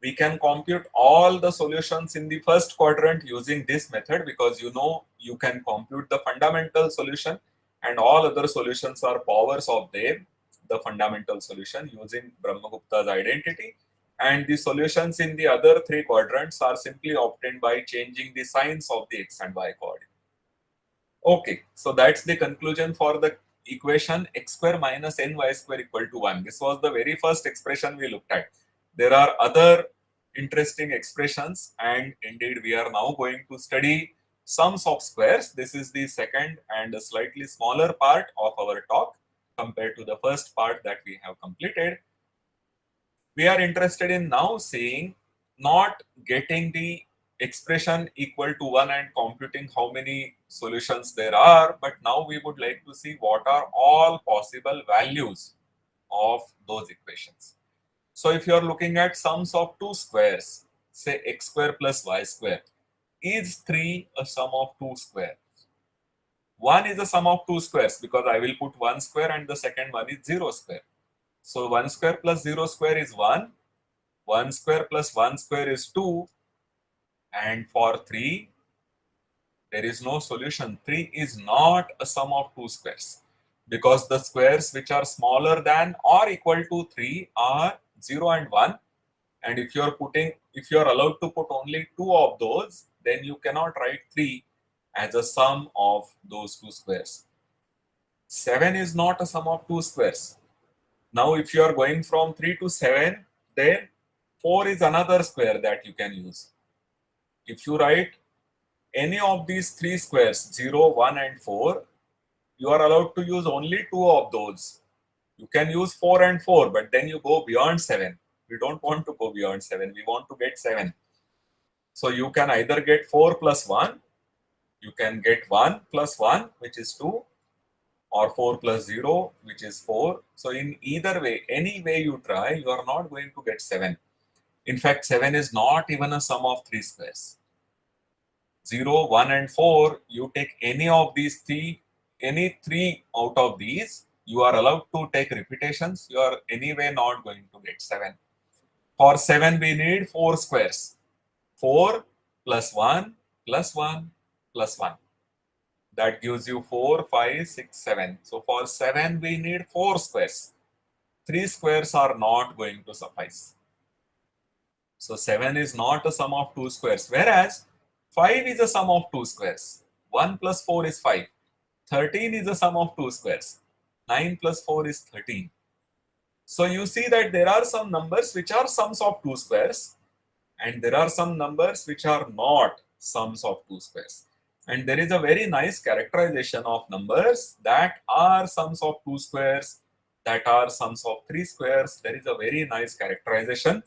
We can compute all the solutions in the first quadrant using this method because you can compute the fundamental solution and all other solutions are powers of the fundamental solution using Brahma-Gupta's identity, and the solutions in the other three quadrants are simply obtained by changing the signs of the x and y coordinate. Okay, so that's the conclusion for the equation x square minus ny square equal to 1. This was the very first expression we looked at. There are other interesting expressions, and indeed we are now going to study sums of squares. This is the second and a slightly smaller part of our talk compared to the first part that we have completed. We are interested in now seeing not getting the expression equal to 1 and computing how many solutions there are, but now we would like to see what are all possible values of those equations. So if you are looking at sums of two squares, say x square plus y square, is 3 a sum of two squares? 1 is a sum of two squares because I will put 1 square and the second one is 0 square. So 1 square plus 0 square is 1, 1 square plus 1 square is 2, and for 3, there is no solution. 3 is not a sum of two squares because the squares which are smaller than or equal to 3 are 0 and 1. And if you are allowed to put only two of those, then you cannot write 3 as a sum of those two squares. 7 is not a sum of two squares. Now, if you are going from 3 to 7, then 4 is another square that you can use. If you write any of these three squares, 0, 1, and 4, you are allowed to use only two of those. You can use 4 and 4, but then you go beyond 7. We don't want to go beyond 7. We want to get 7. So you can either get 4 plus 1, you can get 1 plus 1, which is 2, or 4 plus 0, which is 4. So in either way, any way you try, you are not going to get 7. In fact, 7 is not even a sum of 3 squares. 0, 1 and 4, you take any of these three, any 3 out of these, you are allowed to take repetitions. You are anyway not going to get 7. For 7, we need 4 squares. 4 plus 1 plus 1 plus 1. That gives you 4, 5, 6, 7. So for 7, we need 4 squares. 3 squares are not going to suffice. So 7 is not a sum of 2 squares, whereas 5 is a sum of 2 squares. 1 plus 4 is 5. 13 is a sum of 2 squares. 9 plus 4 is 13. So you see that there are some numbers which are sums of 2 squares, and there are some numbers which are not sums of 2 squares. And there is a very nice characterization of numbers that are sums of 2 squares, that are sums of 3 squares. There is a very nice characterization.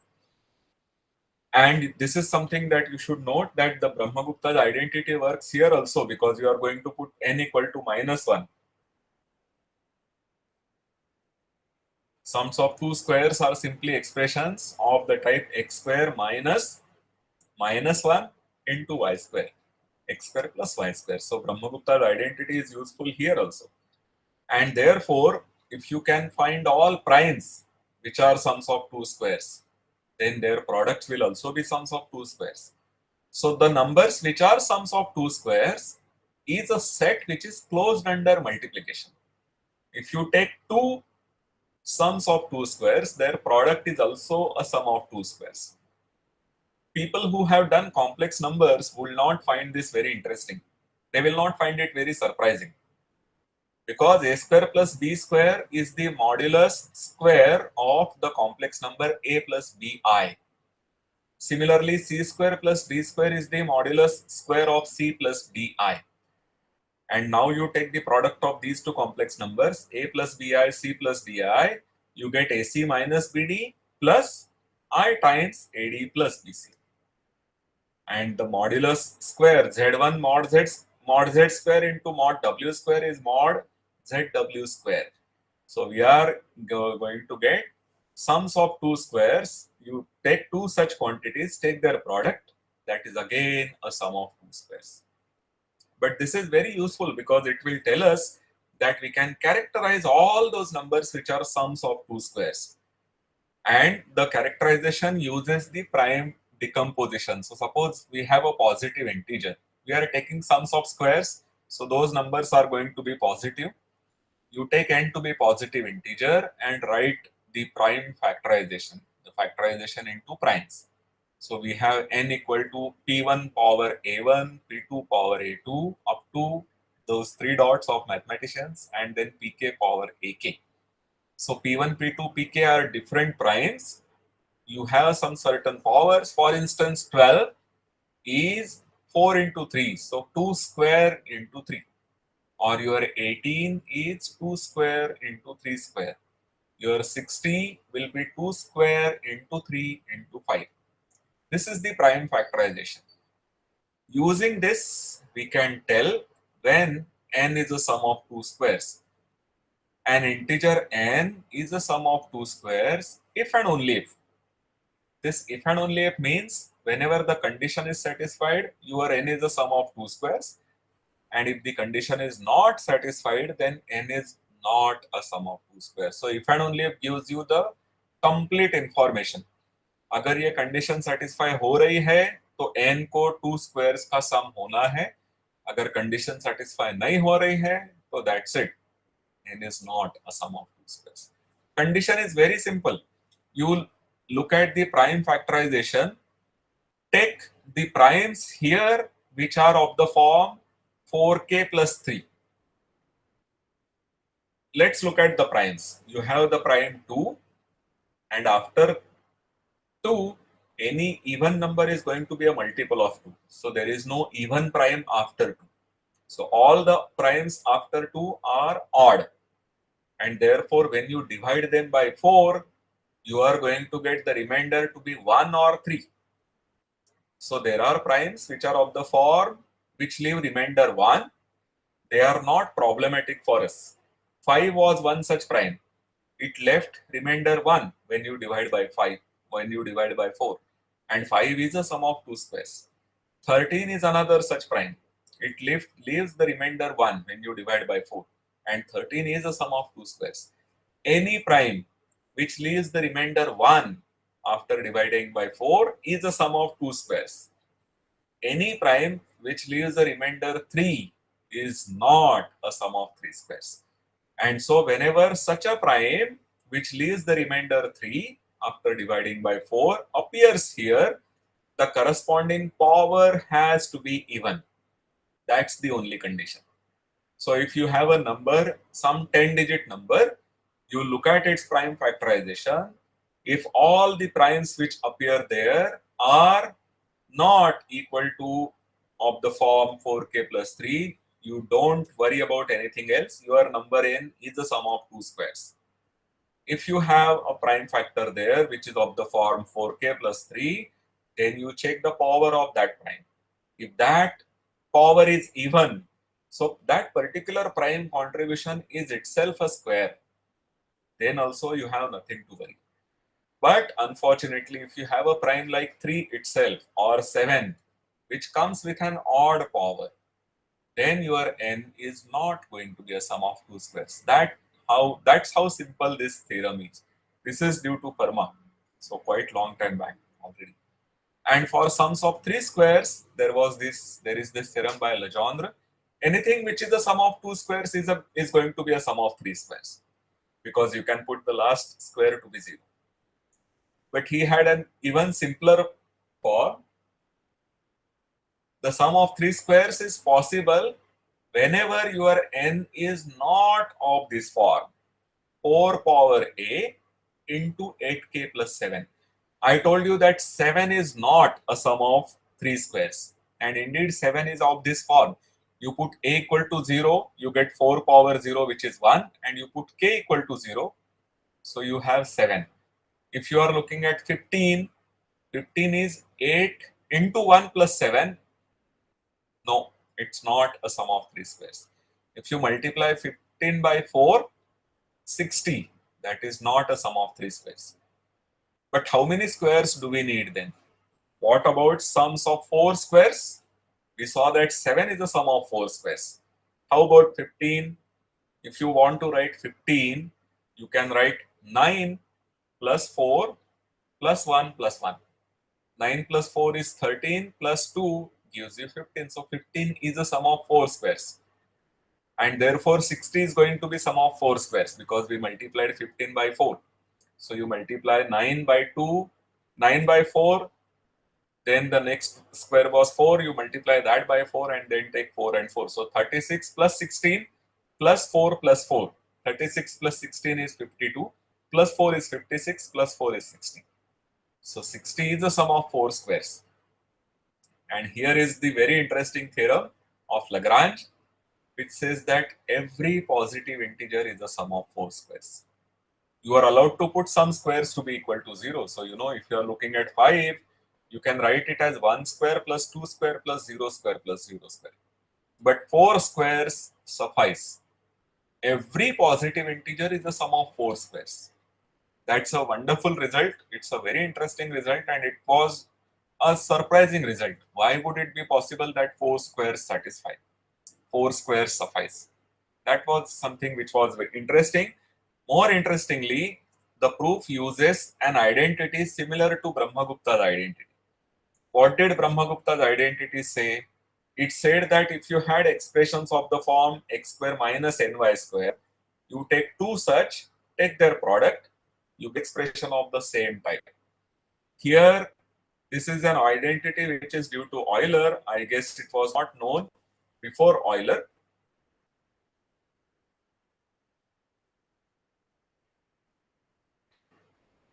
And this is something that you should note, that the Brahma-Gupta identity works here also, because you are going to put n equal to -1. Sums of 2 squares are simply expressions of the type x square minus -1 into y square. X square plus y square. So Brahma-Gupta identity is useful here also. And therefore, if you can find all primes which are sums of 2 squares, then their products will also be sums of 2 squares. So the numbers which are sums of 2 squares is a set which is closed under multiplication. If you take 2 sums of 2 squares, their product is also a sum of 2 squares. People who have done complex numbers will not find this very interesting. They will not find it very surprising, because a square plus b square is the modulus square of the complex number a plus bi. Similarly, c square plus d square is the modulus square of c plus di. And now you take the product of these two complex numbers, a plus bi, c plus di, you get ac minus bd plus I times ad plus bc. And the modulus square z1 mod z square into mod w square is mod zw square. So we are going to get sums of 2 squares. You take 2 such quantities, take their product, that is again a sum of 2 squares. But this is very useful because it will tell us that we can characterize all those numbers which are sums of 2 squares. And the characterization uses the prime decomposition. So suppose we have a positive integer. We are taking sums of squares, so those numbers are going to be positive. You take n to be positive integer and write the prime factorization, the factorization into primes. So we have n equal to p1 power a1, p2 power a2, up to those 3 dots of mathematicians, and then pk power ak. So p1, p2, pk are different primes. You have some certain powers. For instance, 12 is 4 into 3, so 2 square into 3. Or your 18 is 2 square into 3 square. Your 60 will be 2 square into 3 into 5. This is the prime factorization. Using this, we can tell when n is a sum of 2 squares. An integer n is a sum of 2 squares if and only if. This if and only if means whenever the condition is satisfied, your n is a sum of 2 squares. And if the condition is not satisfied, then n is not a sum of 2 squares. So if and only if gives you the complete information. अगर ये condition satisfy हो रही है तो n को 2 squares का सम होना है. अगर कंडीशन सेटिस्फाई नहीं हो रही है तो that's it, n is not a sum of 2 squares. Condition is very simple. You look at the prime factorization, take the primes here which are of the form 4k plus 3. Let's look at the primes. You have the prime 2, and after 2, any even number is going to be a multiple of 2. So there is no even prime after 2. So all the primes after 2 are odd. And therefore, when you divide them by 4, you are going to get the remainder to be 1 or 3. So there are primes which are of the form which leave remainder 1. They are not problematic for us. 5 was one such prime. It left remainder 1 when you divide by 5, when you divide by 4. And 5 is a sum of two squares. 13 is another such prime. It leaves the remainder 1 when you divide by 4. And 13 is a sum of two squares. Any prime which leaves the remainder 1 after dividing by 4 is a sum of two squares. Any prime which leaves the remainder 3 is not a sum of three squares. And so whenever such a prime which leaves the remainder 3 after dividing by 4 appears here, the corresponding power has to be even. That's the only condition. So if you have a number, some 10-digit number, you look at its prime factorization. If all the primes which appear there are not equal to of the form 4k plus 3, you don't worry about anything else. Your number n is the sum of two squares. If you have a prime factor there which is of the form 4k plus 3, then you check the power of that prime. If that power is even, so that particular prime contribution is itself a square, then also you have nothing to worry. But unfortunately, if you have a prime like 3 itself or 7, which comes with an odd power, then your n is not going to be a sum of two squares. That's how simple this theorem is. This is due to Fermat, so quite long time back already. And for sums of three squares, there is this theorem by Legendre. Anything which is a sum of two squares is going to be a sum of three squares, because you can put the last square to be 0. But he had an even simpler form. The sum of three squares is possible whenever your n is not of this form, 4 power a into 8k plus 7. I told you that 7 is not a sum of three squares, and indeed 7 is of this form. You put a equal to 0, you get 4 power 0, which is 1, and you put k equal to 0, so you have 7. If you are looking at 15, 15 is 8 into 1 plus 7. No, it's not a sum of three squares. If you multiply 15 by 4, 60. That is not a sum of three squares. But how many squares do we need then? What about sums of 4 squares? We saw that 7 is a sum of 4 squares. How about 15? If you want to write 15, you can write 9 plus 4 plus 1 plus 1. 9 plus 4 is 13 plus 2 gives you 15. So 15 is a sum of 4 squares. And therefore 60 is going to be sum of 4 squares because we multiplied 15 by 4. So you multiply 9 by 2, 9 by 4, then the next square was 4, you multiply that by 4 and then take 4 and 4. So 36 plus 16 plus 4 plus 4. 36 plus 16 is 52, plus 4 is 56, plus 4 is 60. So 60 is the sum of 4 squares. And here is the very interesting theorem of Lagrange, which says that every positive integer is a sum of 4 squares. You are allowed to put some squares to be equal to 0. So, if you are looking at 5, you can write it as 1 square plus 2 square plus 0 square plus 0 square. But 4 squares suffice. Every positive integer is a sum of 4 squares. That's a wonderful result. It's a very interesting result, and it was a surprising result. Why would it be possible that 4 squares satisfy? 4 squares suffice. That was something which was very interesting. More interestingly, the proof uses an identity similar to Brahma-Gupta's identity. What did Brahma-Gupta's identity say? It said that if you had expressions of the form x square minus ny square, you take two such, take their product, you get expression of the same type. Here, this is an identity which is due to Euler. I guess it was not known before Euler.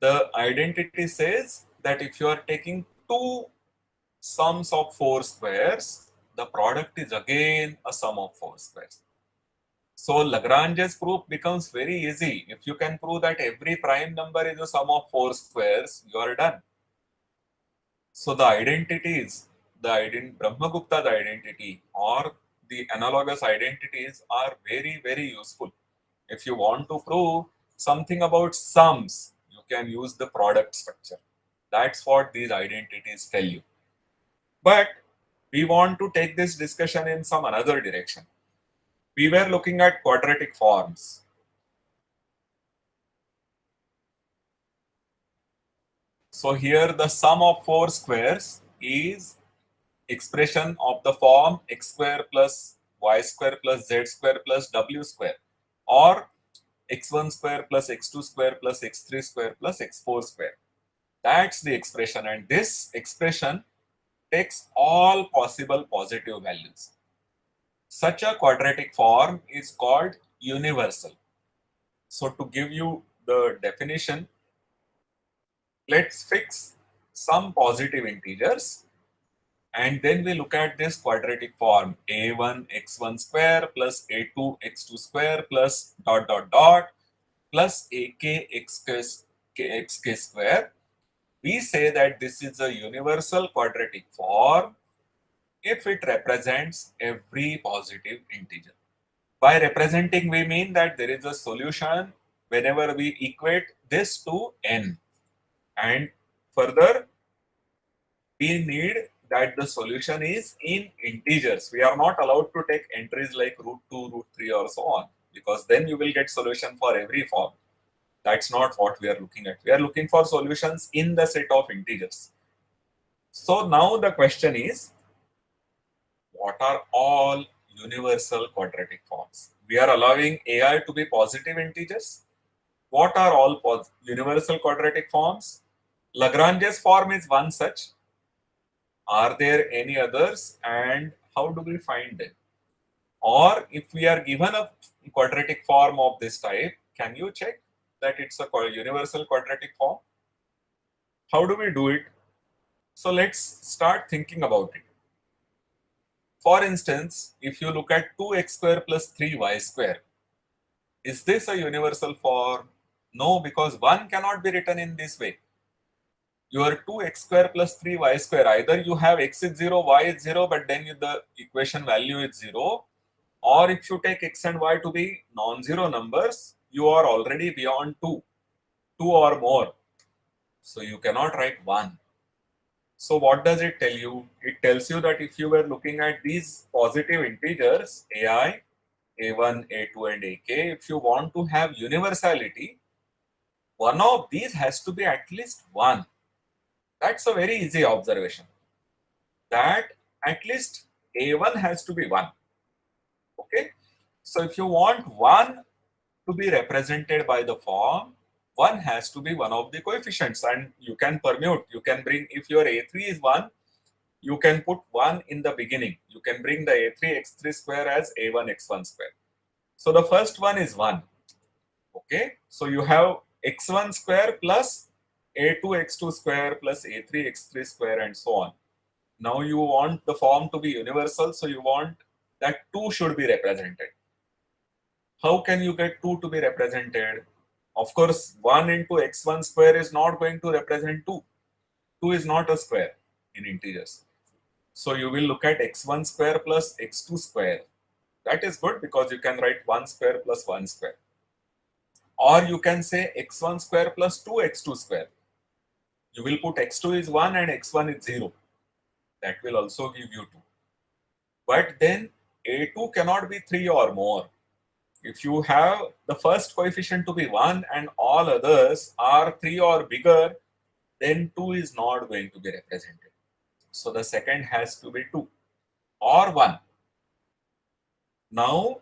The identity says that if you are taking two sums of 4 squares, the product is again a sum of 4 squares. So Lagrange's proof becomes very easy. If you can prove that every prime number is a sum of 4 squares, you are done. So the identities, Brahma-Gupta's identity or the analogous identities are very, very useful. If you want to prove something about sums, you can use the product structure. That's what these identities tell you. But we want to take this discussion in some another direction. We were looking at quadratic forms. So here the sum of four squares is expression of the form x square plus y square plus z square plus w square, or x1 square plus x2 square plus x3 square plus x4 square. That's the expression, and this expression takes all possible positive values. Such a quadratic form is called universal. So to give you the definition, let's fix some positive integers, and then we look at this quadratic form a1 x1 square plus a2 x2 square plus dot dot dot plus ak xk square. We say that this is a universal quadratic form if it represents every positive integer. By representing, we mean that there is a solution whenever we equate this to n. And further, we need that the solution is in integers. We are not allowed to take entries like root 2, root 3 or so on, because then you will get solution for every form. That's not what we are looking at. We are looking for solutions in the set of integers. So now the question is, what are all universal quadratic forms? We are allowing AI to be positive integers. What are all universal quadratic forms? Lagrange's form is one such. Are there any others, and how do we find them? Or if we are given a quadratic form of this type, can you check that it's a universal quadratic form? How do we do it? So let's start thinking about it. For instance, if you look at 2x square plus 3y square, is this a universal form? No, because 1 cannot be written in this way. Your 2x square plus 3y square, either you have x is 0, y is 0, but then the equation value is 0, or if you take x and y to be non-zero numbers, you are already beyond 2 or more. So you cannot write 1. So what does it tell you? It tells you that if you were looking at these positive integers, ai, a1, a2, and ak, if you want to have universality, one of these has to be at least 1. That's a very easy observation. That at least a1 has to be 1. Okay? So if you want 1 to be represented by the form, 1 has to be one of the coefficients, and you can permute. You can bring, if your a3 is 1, you can put 1 in the beginning. You can bring the a3 x3 square as a1 x1 square. So the first one is 1. Okay, so you have x1 square plus a2 x2 square plus a3 x3 square and so on. Now you want the form to be universal, so you want that 2 should be represented. How can you get 2 to be represented? Of course, 1 into x1 square is not going to represent 2. 2 is not a square in integers. So you will look at x1 square plus x2 square. That is good because you can write 1 square plus 1 square. Or you can say x1 square plus 2x2 square. You will put x2 is 1 and x1 is 0. That will also give you 2. But then a2 cannot be 3 or more. If you have the first coefficient to be 1 and all others are 3 or bigger, then 2 is not going to be represented. So the second has to be 2 or 1. Now,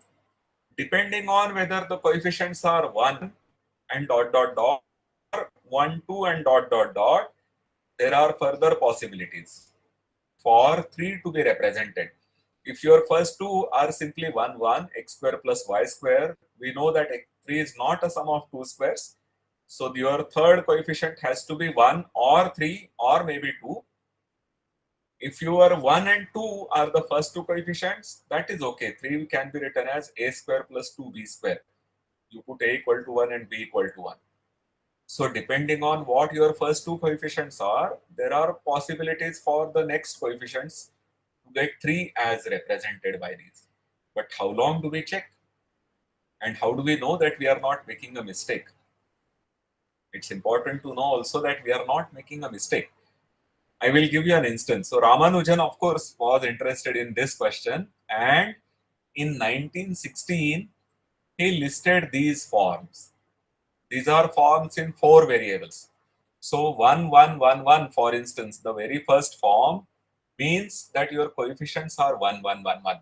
depending on whether the coefficients are 1 and dot dot dot, or 1, 2 and dot dot dot, there are further possibilities for 3 to be represented. If your first two are simply 1, 1, x square plus y square, we know that x3 is not a sum of two squares. So your third coefficient has to be 1 or 3 or maybe 2. If your 1 and 2 are the first two coefficients, that is okay. 3 can be written as a square plus 2b square. You put a equal to 1 and b equal to 1. So depending on what your first two coefficients are, there are possibilities for the next coefficients to get 3 as represented by these. But how long do we check? And how do we know that we are not making a mistake? It's important to know also that we are not making a mistake. I will give you an instance. So Ramanujan, of course, was interested in this question, and in 1916, he listed these forms. These are forms in 4 variables. So 1, 1, 1, 1, for instance, the very first form means that your coefficients are 1, 1, 1, 1.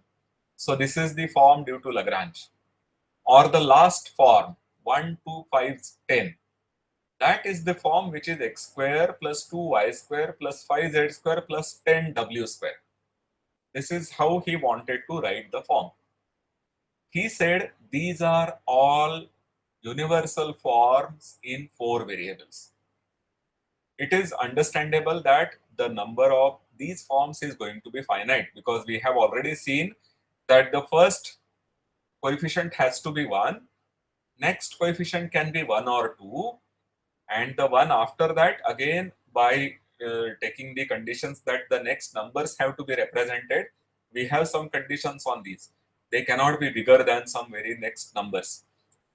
So this is the form due to Lagrange. Or the last form, 1, 2, 5, 10. That is the form which is x square plus 2y square plus 5z square plus 10w square. This is how he wanted to write the form. He said these are all universal forms in 4 variables. It is understandable that the number of these forms is going to be finite, because we have already seen that the first coefficient has to be 1, next coefficient can be 1 or 2, and the one after that, again, by taking the conditions that the next numbers have to be represented, we have some conditions on these. They cannot be bigger than some very next numbers.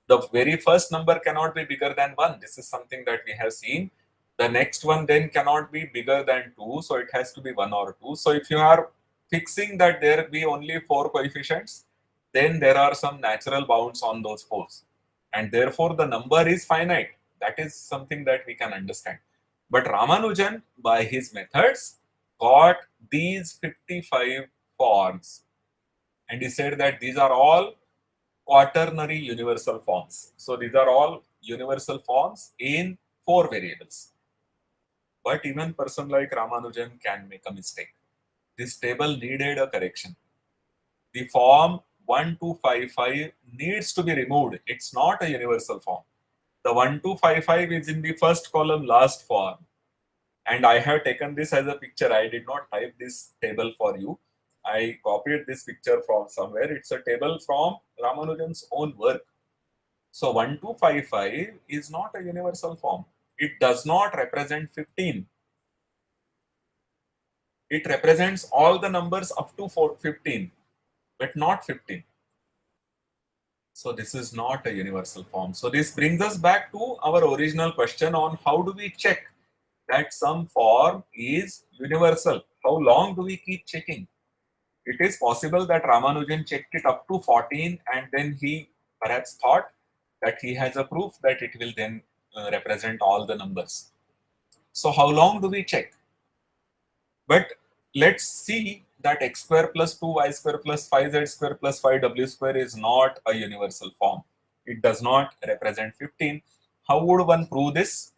The very first number cannot be bigger than 1. This is something that we have seen. The next one then cannot be bigger than 2, so it has to be 1 or 2. So if you are fixing that there be only 4 coefficients, then there are some natural bounds on those 4s, and therefore the number is finite. That is something that we can understand. But Ramanujan, by his methods, got these 55 forms, and he said that these are all quaternary universal forms. So these are all universal forms in 4 variables. But even person like Ramanujan can make a mistake. This table needed a correction. The form 1255 needs to be removed. It's not a universal form. The 1255 is in the first column, last form. And I have taken this as a picture. I did not type this table for you. I copied this picture from somewhere. It's a table from Ramanujan's own work. So 1255 is not a universal form. It does not represent 15. It represents all the numbers up to 15, but not 15. So this is not a universal form. So this brings us back to our original question on how do we check that some form is universal? How long do we keep checking? It is possible that Ramanujan checked it up to 14, and then he perhaps thought that he has a proof that it will then represent all the numbers. So how long do we check? But let's see that x square plus 2y square plus 5z square plus 5w square is not a universal form. It does not represent 15. How would one prove this?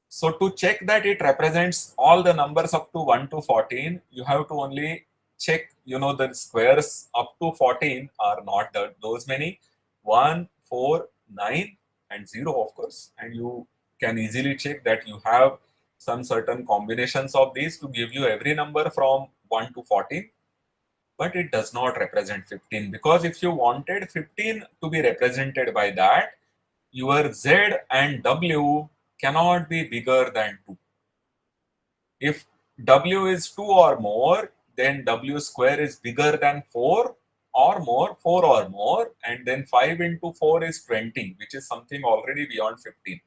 So to check that it represents all the numbers up to 1 to 14, you have to only check, the squares up to 14 are not those many. 1, 4, 9 and 0, of course. And you can easily check that you have some certain combinations of these to give you every number from 1 to 14. But it does not represent 15, because if you wanted 15 to be represented by that, your z and w cannot be bigger than 2. If w is 2 or more, then w square is bigger than 4 or more, 4 or more, and then 5 into 4 is 20, which is something already beyond 15.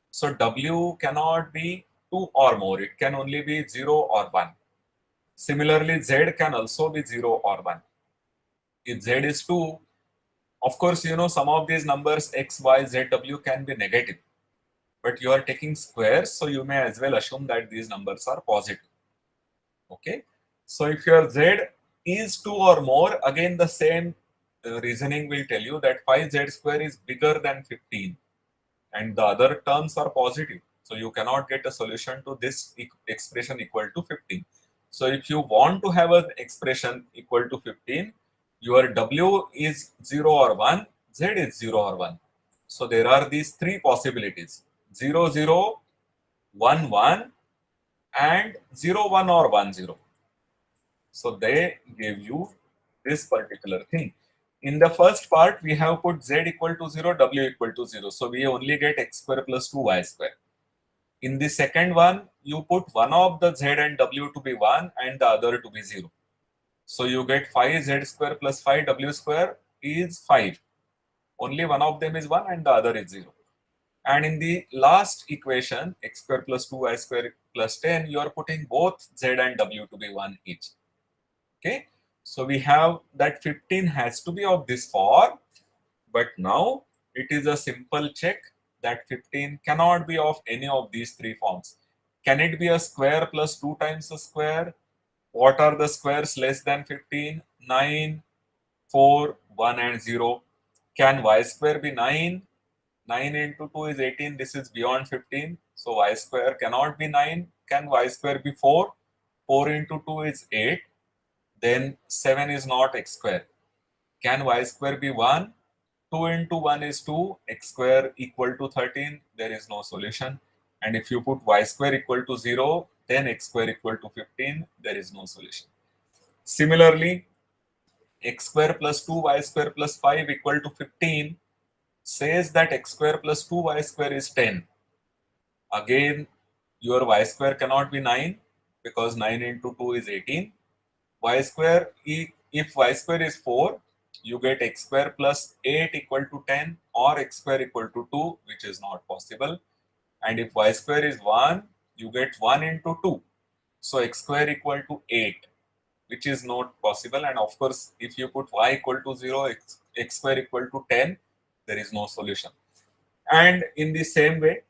So w cannot be 2 or more, it can only be 0 or 1. Similarly, z can also be 0 or 1. If z is 2, of course, some of these numbers x, y, z, w can be negative. But you are taking squares, so you may as well assume that these numbers are positive. Okay. So if your z is 2 or more, again the same reasoning will tell you that 5z square is bigger than 15, and the other terms are positive. So you cannot get a solution to this expression equal to 15. So if you want to have an expression equal to 15, your w is 0 or 1, z is 0 or 1. So there are these 3 possibilities: 0, 0, 1, 1 and 0, 1 or 1, 0. So they give you this particular thing. In the first part, we have put z equal to 0, w equal to 0. So we only get x square plus 2y square. In the second one, you put one of the z and w to be 1 and the other to be 0. So you get 5z square plus 5w square is 5. Only one of them is 1 and the other is 0. And in the last equation, x square plus 2y square plus 10, you are putting both z and w to be 1 each. Okay, so we have that 15 has to be of this form, but now it is a simple check that 15 cannot be of any of these three forms. Can it be a square plus 2 times a square? What are the squares less than 15? 9, 4, 1 and 0. Can y square be 9? 9 into 2 is 18. This is beyond 15. So y square cannot be 9. Can y square be 4? 4 into 2 is 8. Then 7 is not x square. Can y square be 1? 2 into 1 is 2. X square equal to 13. There is no solution. And if you put y square equal to 0, then x square equal to 15. There is no solution. Similarly, x square plus 2y square plus 5 equal to 15 says that x square plus 2y square is 10. Again, your y square cannot be 9 because 9 into 2 is 18. Y square, if y square is 4, you get x square plus 8 equal to 10 or x square equal to 2, which is not possible. And if y square is 1, you get 1 into 2. So x square equal to 8, which is not possible. And of course, if you put y equal to 0, x square equal to 10, there is no solution. And in the same way,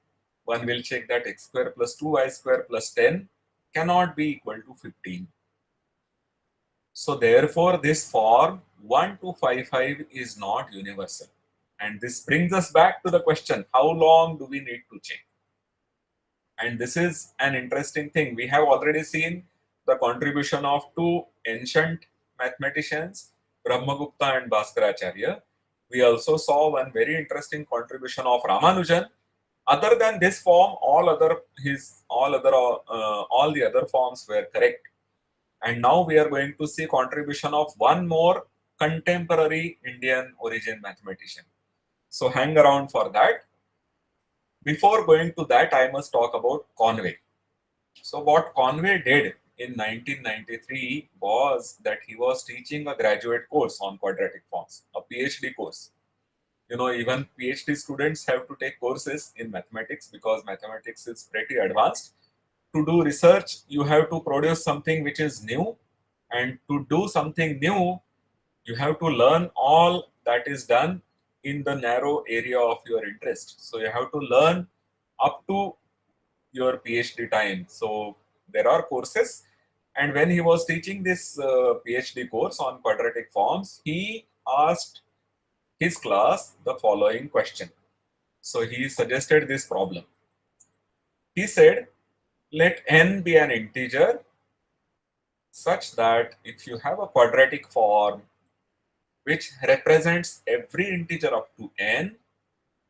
one will check that x square plus 2y square plus 10 cannot be equal to 15. So therefore, this form 1255 is not universal. And this brings us back to the question, how long do we need to check? And this is an interesting thing. We have already seen the contribution of two ancient mathematicians, Brahma-Gupta and Bhaskaracharya. We also saw one very interesting contribution of Ramanujan. Other than this form, all the other forms were correct. And now we are going to see contribution of one more contemporary Indian origin mathematician. So hang around for that. Before going to that, I must talk about Conway. So what Conway did in 1993 was that he was teaching a graduate course on quadratic forms, a PhD course. You know, even PhD students have to take courses in mathematics because mathematics is pretty advanced. To do research, you have to produce something which is new, and to do something new, you have to learn all that is done in the narrow area of your interest. So you have to learn up to your PhD time. So there are courses, and when he was teaching this PhD course on quadratic forms, he asked his class the following question. So he suggested this problem. He said, let n be an integer such that if you have a quadratic form which represents every integer up to n,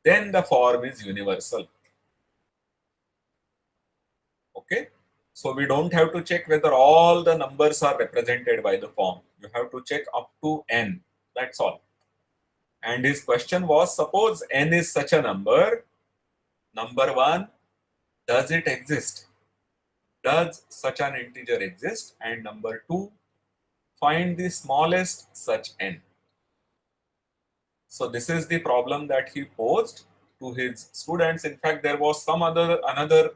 then the form is universal. Okay, so we don't have to check whether all the numbers are represented by the form. You have to check up to n. That's all. And his question was, suppose n is such a number. Number one, does it exist? Does such an integer exist? And number two, find the smallest such n. So this is the problem that he posed to his students. In fact, there was another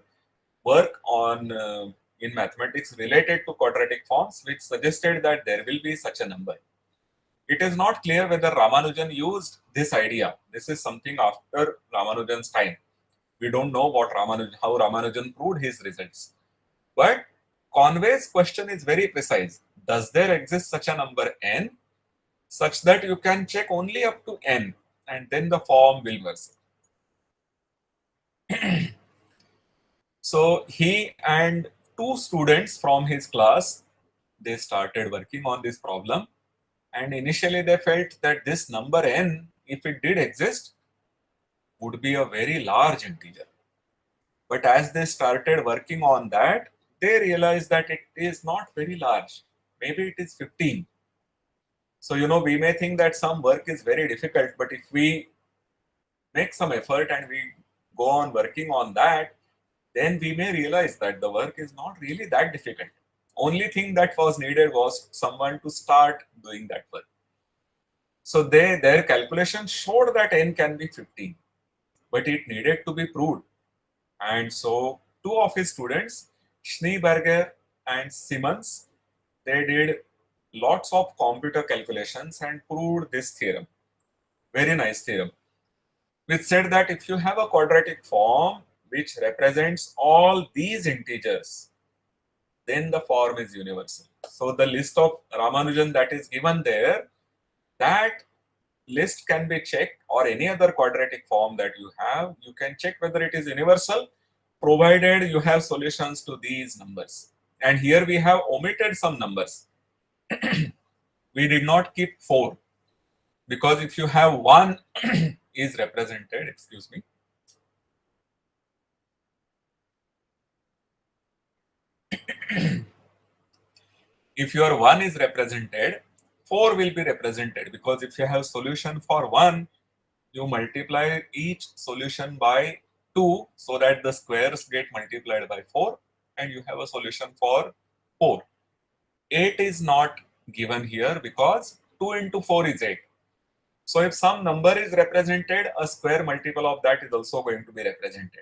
work on in mathematics related to quadratic forms, which suggested that there will be such a number. It is not clear whether Ramanujan used this idea. This is something after Ramanujan's time. We don't know how Ramanujan proved his results. But Conway's question is very precise. Does there exist such a number n such that you can check only up to n and then the form will work? So he and two students from his class, they started working on this problem, and initially they felt that this number n, if it did exist, would be a very large integer. But as they started working on that, they realized that it is not very large. Maybe it is 15. So, you know, we may think that some work is very difficult, but if we make some effort and we go on working on that, then we may realize that the work is not really that difficult. Only thing that was needed was someone to start doing that work. So their calculation showed that n can be 15, but it needed to be proved. And so two of his students, Schneeberger and Simmons, they did lots of computer calculations and proved this theorem. Very nice theorem, which said that if you have a quadratic form which represents all these integers, then the form is universal. So the list of Ramanujan that is given there, that list can be checked, or any other quadratic form that you can check whether it is universal, provided you have solutions to these numbers. And here we have omitted some numbers. We did not keep 4, because if you have 1 is represented, excuse me, if your 1 is represented, 4 will be represented, because if you have solution for 1, you multiply each solution by 2 so that the squares get multiplied by 4 and you have a solution for 4. 8 is not given here because 2 into 4 is 8. So if some number is represented, a square multiple of that is also going to be represented.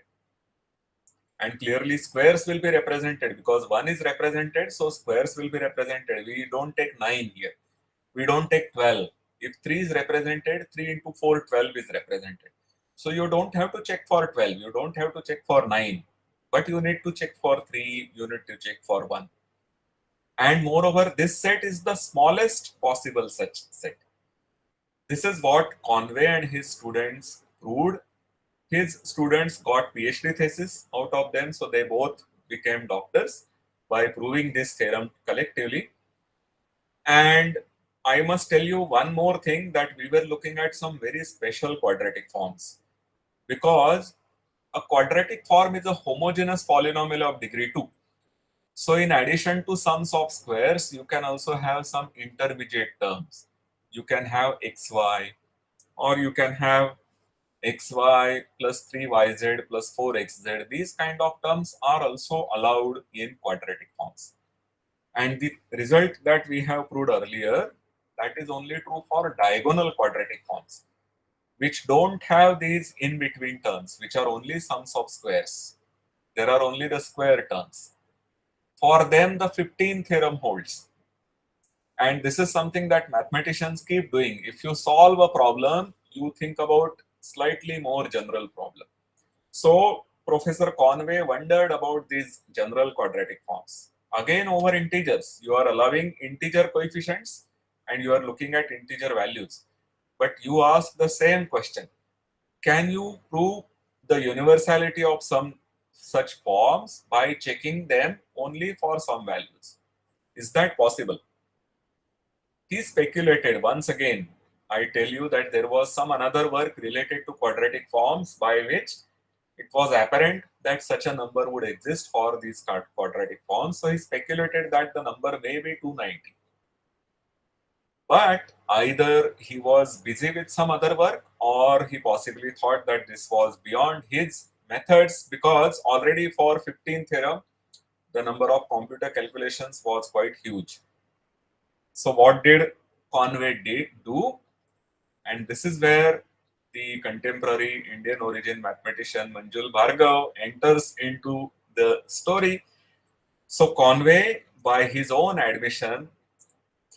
And clearly squares will be represented because 1 is represented, so squares will be represented. We don't take 9 here. We don't take 12. If 3 is represented, 3 into 4, 12 is represented. So you don't have to check for 12. You don't have to check for 9. But you need to check for 3. You need to check for 1. And moreover, this set is the smallest possible such set. This is what Conway and his students proved. His students got PhD thesis out of them, so they both became doctors by proving this theorem collectively. And I must tell you one more thing, that we were looking at some very special quadratic forms, because a quadratic form is a homogeneous polynomial of degree 2. So in addition to sums of squares, you can also have some intermediate terms. You can have xy, or you can have xy plus 3yz plus 4xz. These kind of terms are also allowed in quadratic forms. And the result that we have proved earlier, that is only true for diagonal quadratic forms, which don't have these in-between terms, which are only sums of squares. There are only the square terms. For them, the 15th theorem holds. And this is something that mathematicians keep doing. If you solve a problem, you think about slightly more general problem. So Professor Conway wondered about these general quadratic forms. Again, over integers, you are allowing integer coefficients and you are looking at integer values. But you ask the same question. Can you prove the universality of some such forms by checking them only for some values? Is that possible? He speculated once again. I tell you that there was some another work related to quadratic forms by which it was apparent that such a number would exist for these quadratic forms. So he speculated that the number may be 290. But either he was busy with some other work, or he possibly thought that this was beyond his methods, because already for 15th theorem, the number of computer calculations was quite huge. So what did Conway do? And this is where the contemporary Indian origin mathematician Manjul Bhargav enters into the story. So Conway, by his own admission,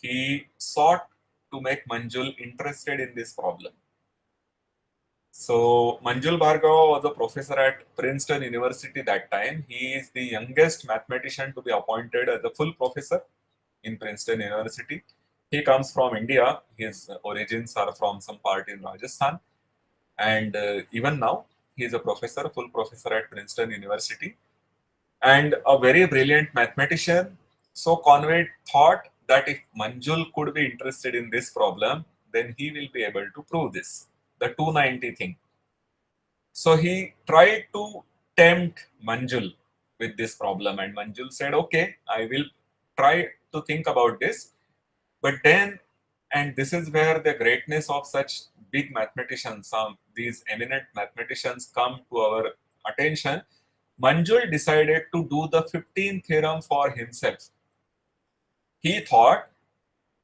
he sought to make Manjul interested in this problem. So Manjul Bhargava was a professor at Princeton University that time. He is the youngest mathematician to be appointed as a full professor in Princeton University. He comes from India. His origins are from some part in Rajasthan. And even now, he is a professor, full professor at Princeton University, and a very brilliant mathematician. So Conway thought that if Manjul could be interested in this problem, then he will be able to prove this, the 290 thing. So he tried to tempt Manjul with this problem, and Manjul said, okay, I will try to think about this. But then, and this is where the greatness of such big mathematicians, these eminent mathematicians come to our attention, Manjul decided to do the 15th theorem for himself. He thought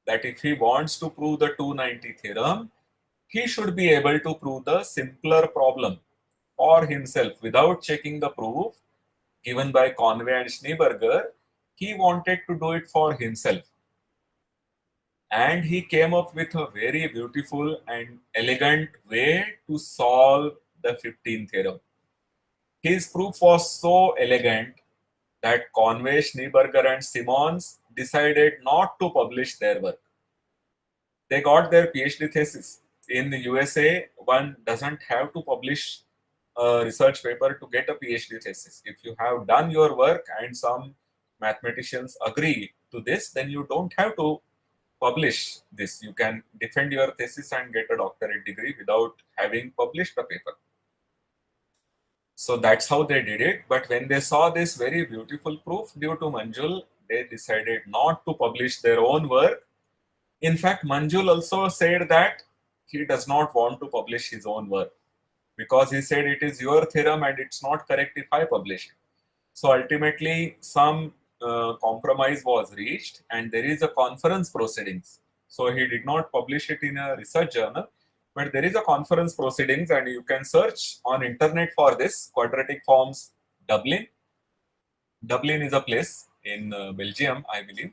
that if he wants to prove the 290 theorem, he should be able to prove the simpler problem for himself without checking the proof given by Conway and Schneeberger. He wanted to do it for himself. And he came up with a very beautiful and elegant way to solve the 15th theorem. His proof was so elegant that Conway, Schneeberger, and Simons decided not to publish their work. They got their PhD thesis. In the USA, one doesn't have to publish a research paper to get a PhD thesis. If you have done your work and some mathematicians agree to this, then you don't have to publish this. You can defend your thesis and get a doctorate degree without having published a paper. So that's how they did it. But when they saw this very beautiful proof due to Manjul, they decided not to publish their own work. In fact, Manjul also said that he does not want to publish his own work because he said it is your theorem and it's not correct if I publish it. So ultimately, some compromise was reached and there is a conference proceedings. So he did not publish it in a research journal, but there is a conference proceedings and you can search on internet for this. Quadratic forms Dublin. Dublin is a place in Belgium, I believe,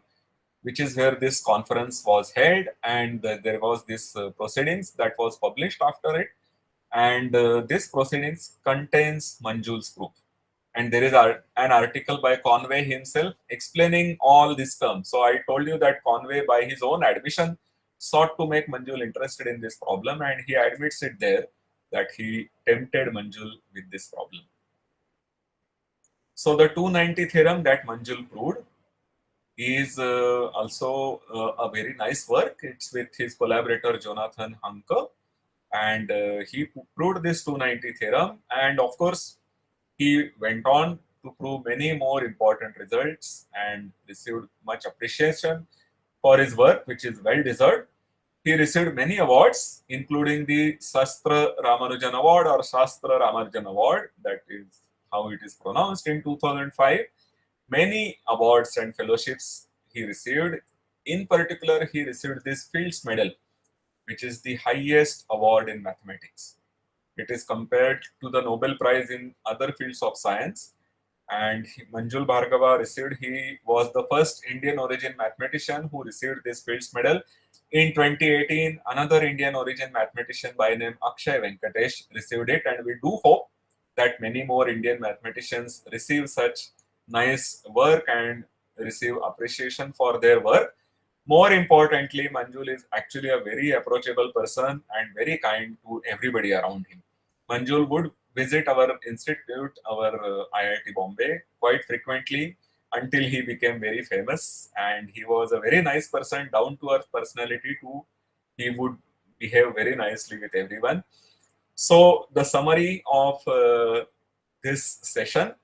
which is where this conference was held, and there was this proceedings that was published after it, and this proceedings contains Manjul's proof. And there is an article by Conway himself explaining all these terms. So I told you that Conway, by his own admission, sought to make Manjul interested in this problem, and he admits it there that he tempted Manjul with this problem. So the 290 theorem that Manjul proved is also a very nice work. It's with his collaborator Jonathan Hanke, and he proved this 290 theorem, and of course he went on to prove many more important results and received much appreciation for his work, which is well deserved. He received many awards, including the Sastra Ramanujan Award or Shastra Ramanujan Award, that is how it is pronounced, in 2005. Many awards and fellowships he received. In particular, he received this Fields Medal, which is the highest award in mathematics. It is compared to the Nobel Prize in other fields of science. And Manjul Bhargava received, he was the first Indian origin mathematician who received this Fields Medal. In 2018, another Indian origin mathematician by name Akshay Venkatesh received it, and we do hope that many more Indian mathematicians receive such nice work and receive appreciation for their work. More importantly, Manjul is actually a very approachable person and very kind to everybody around him. Manjul would visit our institute, our IIT Bombay, quite frequently until he became very famous. And he was a very nice person, down to earth personality too. He would behave very nicely with everyone. So the summary of this session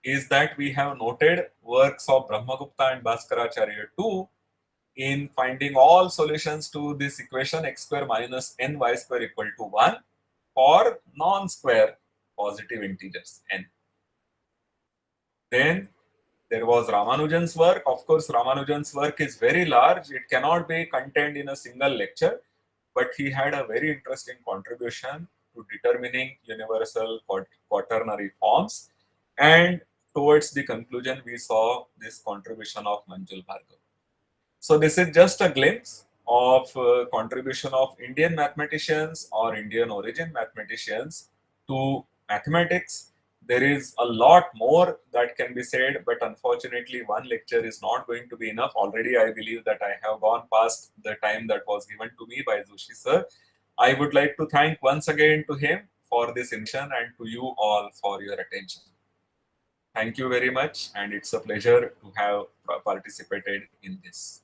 is that we have noted works of Brahma-Gupta and Bhaskaracharya too in finding all solutions to this equation x square minus ny square equal to 1 for non-square positive integers n. Then there was Ramanujan's work. Of course, Ramanujan's work is very large. It cannot be contained in a single lecture, but he had a very interesting contribution to determining universal quaternary forms. And towards the conclusion, we saw this contribution of Manjul Bhargava. So this is just a glimpse of contribution of Indian mathematicians or Indian origin mathematicians to mathematics. There is a lot more that can be said, but unfortunately one lecture is not going to be enough. Already I believe that I have gone past the time that was given to me by Joshi sir. I would like to thank once again to him for this invitation and to you all for your attention. Thank you very much, and it's a pleasure to have participated in this.